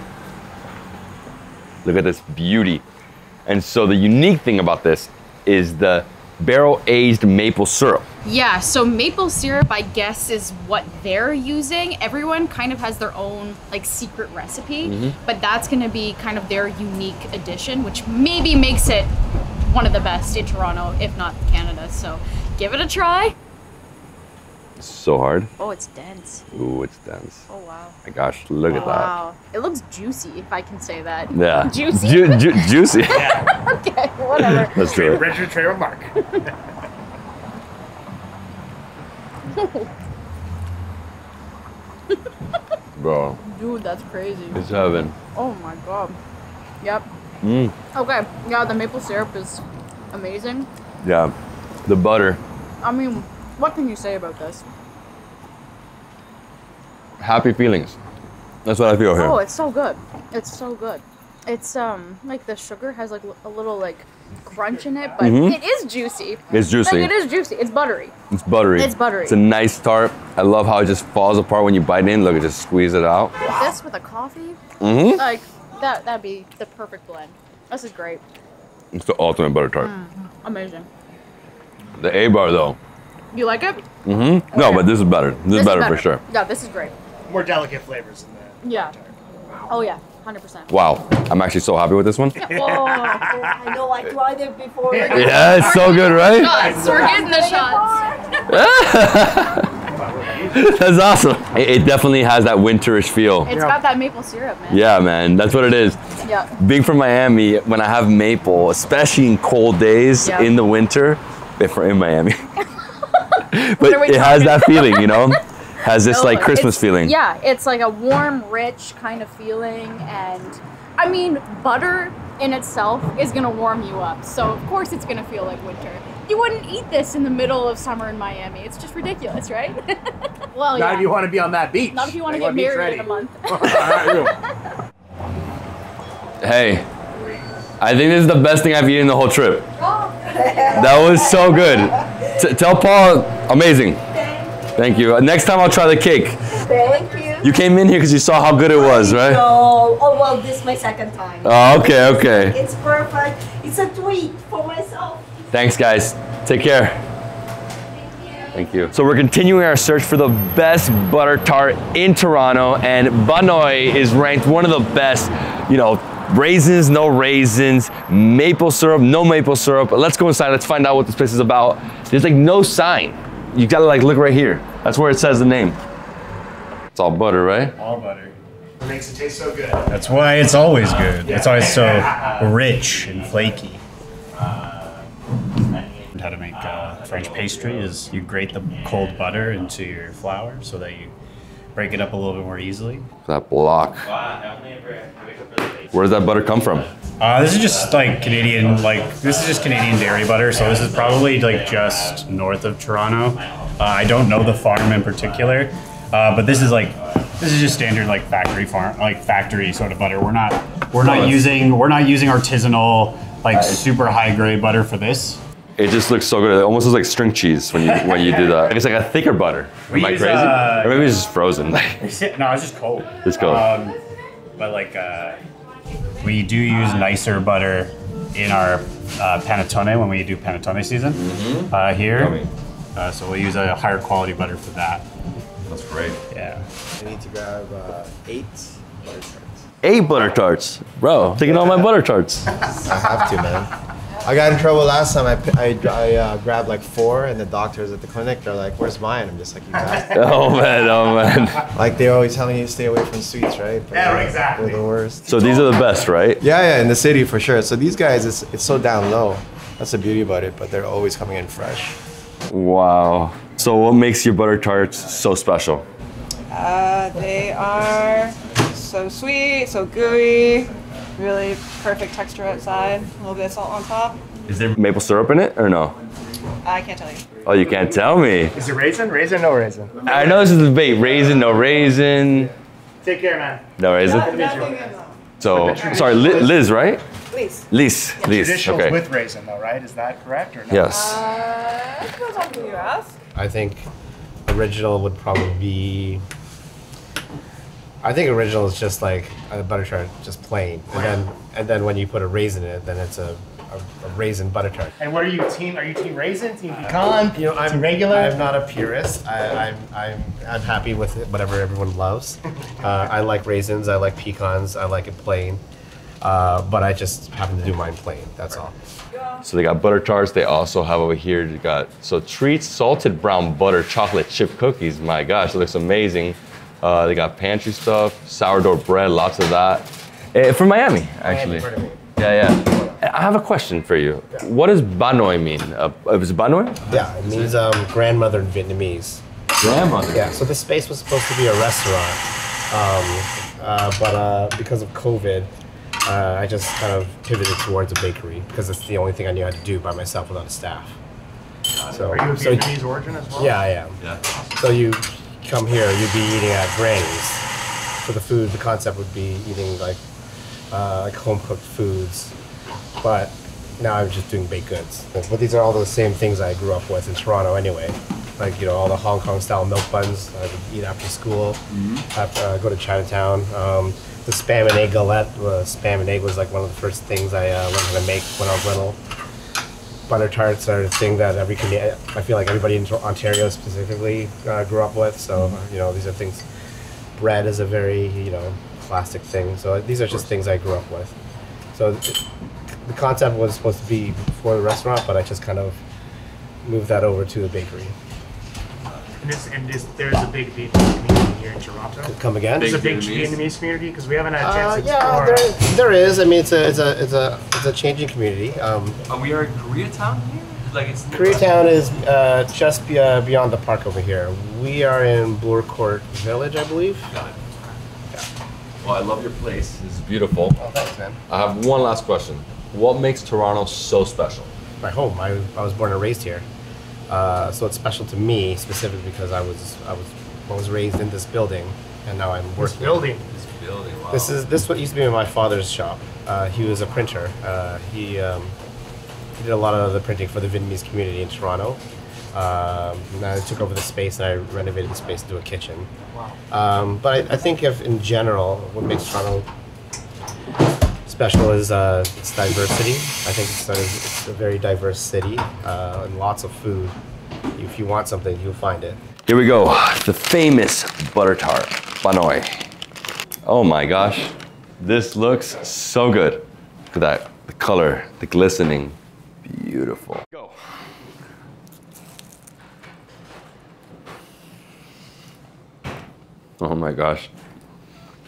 Look at this beauty. And so the unique thing about this is the barrel-aged maple syrup. Yeah, so maple syrup, I guess, is what they're using. Everyone kind of has their own like secret recipe, but that's gonna be kind of their unique addition, which maybe makes it one of the best in Toronto, if not Canada. So give it a try. It's so hard. Oh, it's dense. Ooh, it's dense. Oh, wow. My gosh, look at that. Wow. It looks juicy, if I can say that. Yeah. Juicy? Juicy. Okay, whatever. Let's do it. Richard Trademark Mark. Bro, Dude, that's crazy. it's heaven. Oh my god. Yep. Okay, yeah, the maple syrup is amazing. Yeah, the butter. I mean, what can you say about this? Happy feelings. That's what I feel here. Oh, it's so good. It's so good. It's like the sugar has like a little like crunch in it, but it is juicy. It's juicy. Like it is juicy. It's buttery. It's buttery. It's buttery. It's a nice tart. I love how it just falls apart when you bite in. Look, it just squeeze it out. This with a coffee, like that'd be the perfect blend. This is great. It's the ultimate butter tart. Amazing. The A-bar though. You like it? No, but this is better. This is better for sure. Yeah, this is great. More delicate flavors than that. Yeah. Oh yeah, 100%. Wow, I'm actually so happy with this one. Oh, I know, I tried it before. Yeah, it's so good, right? shots. We're getting the shots. That's awesome. It definitely has that winterish feel. It's got that maple syrup, man. Yeah, man, that's what it is. Yeah. Being from Miami, when I have maple, especially in cold days Yeah. in the winter, if we're in Miami, but are we it has talking that feeling, you know? Has this like No, Christmas it's- feeling. Yeah, it's like a warm, rich kind of feeling, and I mean, butter in itself is gonna warm you up. So of course it's gonna feel like winter. You wouldn't eat this in the middle of summer in Miami. It's just ridiculous, right? Well, Not yeah. if you want to be on that beach. Not if you want to Like, get beach married ready. in a month. Hey, I think this is the best thing I've eaten the whole trip. That was so good. Tell Paul, amazing. Thank you. Next time I'll try the cake. Thank you. You came in here because you saw how good it was, right? No, oh well, this is my second time. Oh, okay. It's perfect. It's a treat for myself. Thanks, guys. Take care. Thank you. So we're continuing our search for the best butter tart in Toronto, and Banoy is ranked one of the best, you know, raisins, no raisins, maple syrup, no maple syrup. Let's go inside, let's find out what this place is about. There's like no sign. You gotta like look right here. That's where it says the name. It's all butter, right? All butter. what makes it taste so good. That's why it's always good. That's why it's so rich and flaky. How to make French pastry is you grate the cold butter into your flour so that you break it up a little bit more easily. That block. Where does that butter come from? This is just like Canadian, this is just Canadian dairy butter. So this is probably like just north of Toronto. I don't know the farm in particular, but this is just standard like factory farm, like factory sort of butter. We're not using artisanal like super high grade butter for this. It just looks so good. It almost looks like string cheese when you do that. It's like a thicker butter. Am I crazy? Or maybe it's just frozen. No, it's just cold. It's cold. But like we do use nicer butter in our panettone when we do panettone season here. So we'll use a higher quality butter for that. That's great. Yeah. I need to grab 8 butter tarts. 8 butter tarts, bro. Taking all my butter tarts. I have to, man. I got in trouble last time. I grabbed like 4, and the doctors at the clinic, they're like, "Where's mine?" I'm just like, "You got it." Oh man. Like they're always telling you to stay away from sweets, right? But yeah, exactly. They're the worst. So these are the best, right? Yeah, in the city for sure. So these guys, it's so down low. That's the beauty about it. But they're always coming in fresh. Wow. So what makes your butter tarts so special? They are so sweet, so gooey, really perfect texture outside, a little bit of salt on top. Is there maple syrup in it or no? I can't tell you. Oh, you can't tell me. Is it raisin? Raisin, no raisin. I know this is a debate. Raisin, no raisin. Take care, man. No raisin? So, sorry, Liz, right? Liz. Traditionals Okay. with raisin though, right? Is that correct or no? Yes. It depends on who you ask. I think original would probably be. I think original is just like a butter tart, just plain, and then when you put a raisin in it, then it's a raisin butter tart. And what are you team? Are you team raisin, team pecan, I'm regular? I'm not a purist. I'm happy with it, whatever everyone loves. I like raisins. I like pecans. I like it plain. But I just happen to do mine plain. That's all. So they got butter tarts. They also have over here, you got treats, salted brown butter, chocolate chip cookies. My gosh, it looks amazing. They got pantry stuff, sourdough bread, lots of that. From Miami, actually. Yeah. I have a question for you. What does Banoi mean? Is it Banoi? Yeah, it means grandmother in Vietnamese. Grandmother? Yeah, so this space was supposed to be a restaurant. But because of COVID, I just kind of pivoted towards a bakery because it's the only thing I knew how to do by myself without a staff. So, are you of Vietnamese origin as well? Yeah, I am. Yeah. So you come here, you'd be eating at Granny's. For the food, the concept would be eating like home-cooked foods. But now I'm just doing baked goods. But these are all the same things I grew up with in Toronto anyway. Like, all the Hong Kong style milk buns I would eat after school, go to Chinatown. The spam and egg galette, spam and egg was like one of the first things I learned how to make when I was little. Butter tarts are a thing that I feel like everybody in Ontario specifically grew up with. So, these are things. Bread is a very, classic thing. So these are just things I grew up with. So the concept was supposed to be for the restaurant, but I just kind of moved that over to the bakery. And there's a big Vietnamese community here in Toronto. Come again? There's a big Vietnamese community because we haven't had a chance to explore. Yeah, there is. I mean, it's a changing community. We are in Koreatown here. Koreatown is just beyond the park over here. We are in Bloor Court Village, I believe. Got it. Yeah. Well, I love your place. It's beautiful. Oh, thanks, man. I have one last question. What makes Toronto so special? My home. I was born and raised here. So it's special to me specifically because I was raised in this building, and now I'm working. This building. Wow. This what used to be my father's shop. He was a printer. He did a lot of the printing for the Vietnamese community in Toronto. And I took over the space and I renovated the space into a kitchen. Wow. But I think in general, what makes Toronto special is its diversity. I think it's a very diverse city and lots of food. If you want something, you'll find it. Here we go, the famous butter tart, Banoi. Oh my gosh, this looks so good. Look at that, the color, the glistening, beautiful. Go. Oh my gosh.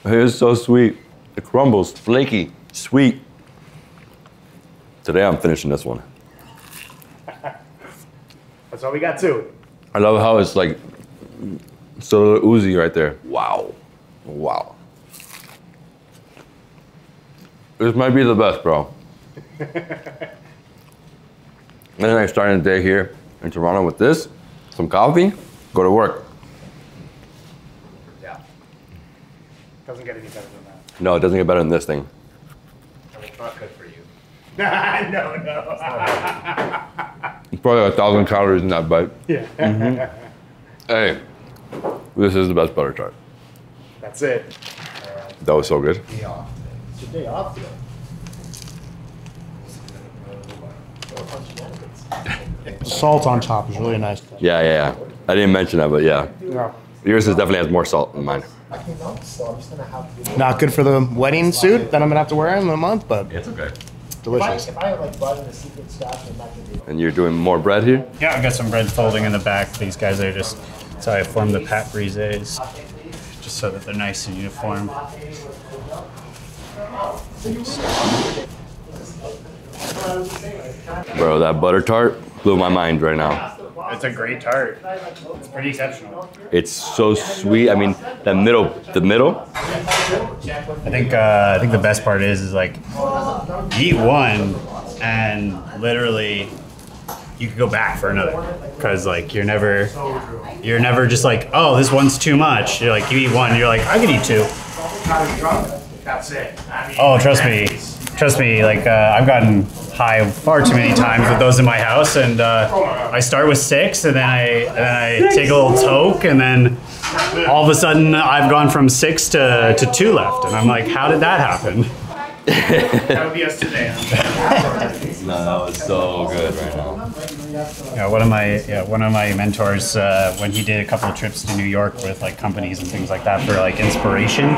It is so sweet. It crumbles, flaky, sweet. Today I'm finishing this one. That's all we got too. I love how it's like so oozy right there. Wow. Wow. This might be the best, bro. And then I start the day here in Toronto with this, some coffee, go to work. Yeah. Doesn't get any better than that. No, it doesn't get better than this thing. I mean, it's not good for you. No. It's probably 1,000 calories in that bite. Yeah. Hey, this is the best butter tart. That's it. That was so good. Day off. It's your day off today. Salt on top is really nice. Yeah. I didn't mention that, but yeah. Yeah. Yours definitely has more salt than mine. I cannot, so I'm just gonna have to. Not good for the wedding suit that I'm gonna have to wear in a month, but It's okay. delicious. If I like brought in a secret stash, I'm not gonna do. And you're doing more bread here? Yeah, I got some bread folding in the back. These guys are just, so I formed the pat brises, just so that they're nice and uniform. Bro, that butter tart blew my mind right now. It's a great tart. It's pretty exceptional. It's so sweet. I mean, the middle. I think the best part is like you eat one and literally you could go back for another, because like you're never just like, oh, this one's too much. You're like, you eat one, you're like, I could eat two. That's it. Oh, trust me. Like I've gotten high far too many times with those in my house, and I start with 6, and then I take a little toke, and then all of a sudden I've gone from 6 to 2 left, and I'm like, how did that happen? That would be us today. No, that was so good right now. Yeah, one of my mentors, when he did a couple of trips to New York with like companies and things like that for like inspiration,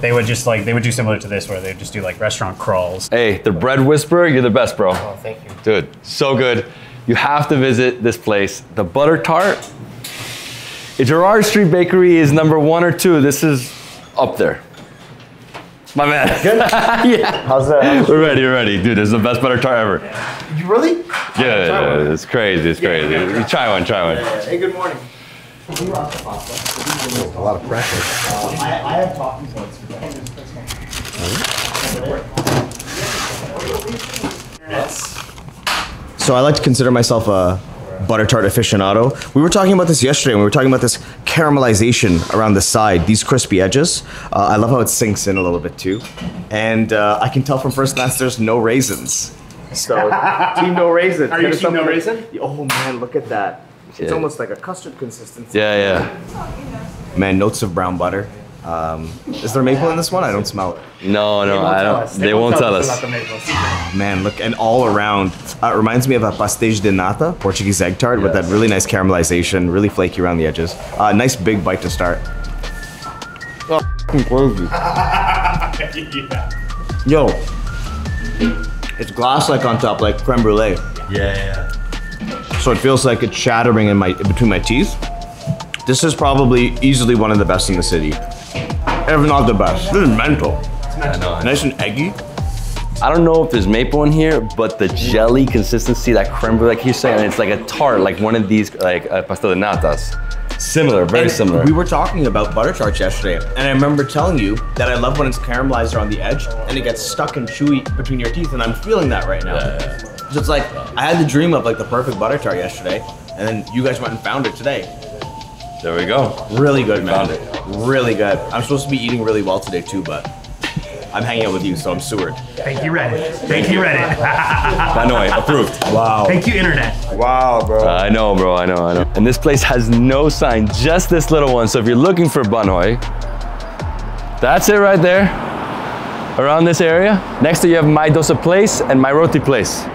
they would do similar to this, where they would just do like restaurant crawls. Hey, the bread whisperer, you're the best, bro. Oh, thank you. Dude, so good. You have to visit this place. The butter tart. Gerard Street Bakery is number 1 or 2. This is up there. My man. Good? Yeah. How's that? We're ready.ድ, this is the best butter tart ever. You really? Yeah, it's crazy. You try one. Hey, good morning. A lot of pressure. I have talking points for that. So I like to consider myself a butter tart aficionado. We were talking about this yesterday, and we were talking about this caramelization around the side, these crispy edges. I love how it sinks in a little bit too. And I can tell from first glance there's no raisins. So, team no raisin. Are you team no raisin? Oh man, look at that. It's Yeah. almost like a custard consistency. Yeah. Man, notes of brown butter. Is there maple in this one? I don't smell it. No, I don't. They won't tell us. Man, look, and all around, it reminds me of a pastéis de nata, Portuguese egg tart, with that really nice caramelization, really flaky around the edges. Nice big bite to start. Oh, crazy. Yo, it's glass-like on top, like creme brulee. Yeah. So it feels like it's shattering in between my teeth. This is probably easily one of the best in the city. If not the best. This is mental. I know. Nice and eggy. I don't know if there's maple in here, but the jelly consistency, that creme brulee, like you're saying, it's like a tart, like one of these, like pastel de natas. Similar, very similar. We were talking about butter tarts yesterday, and I remember telling you that I love when it's caramelized around the edge and it gets stuck and chewy between your teeth, and I'm feeling that right now. Yeah. So it's like, I had the dream of like the perfect butter tart yesterday, and then you guys went and found it today. There we go. Really good, man. Found it. Really good. I'm supposed to be eating really well today too, but I'm hanging out with you, so I'm Seward. Thank you, Reddit. Thank you, Reddit. Banoi, approved. Wow. Thank you, Internet. Wow, bro. I know, bro, I know. And this place has no sign, just this little one. So if you're looking for Banoi, that's it right there, around this area. Next to you have My Dosa Place and My Roti Place.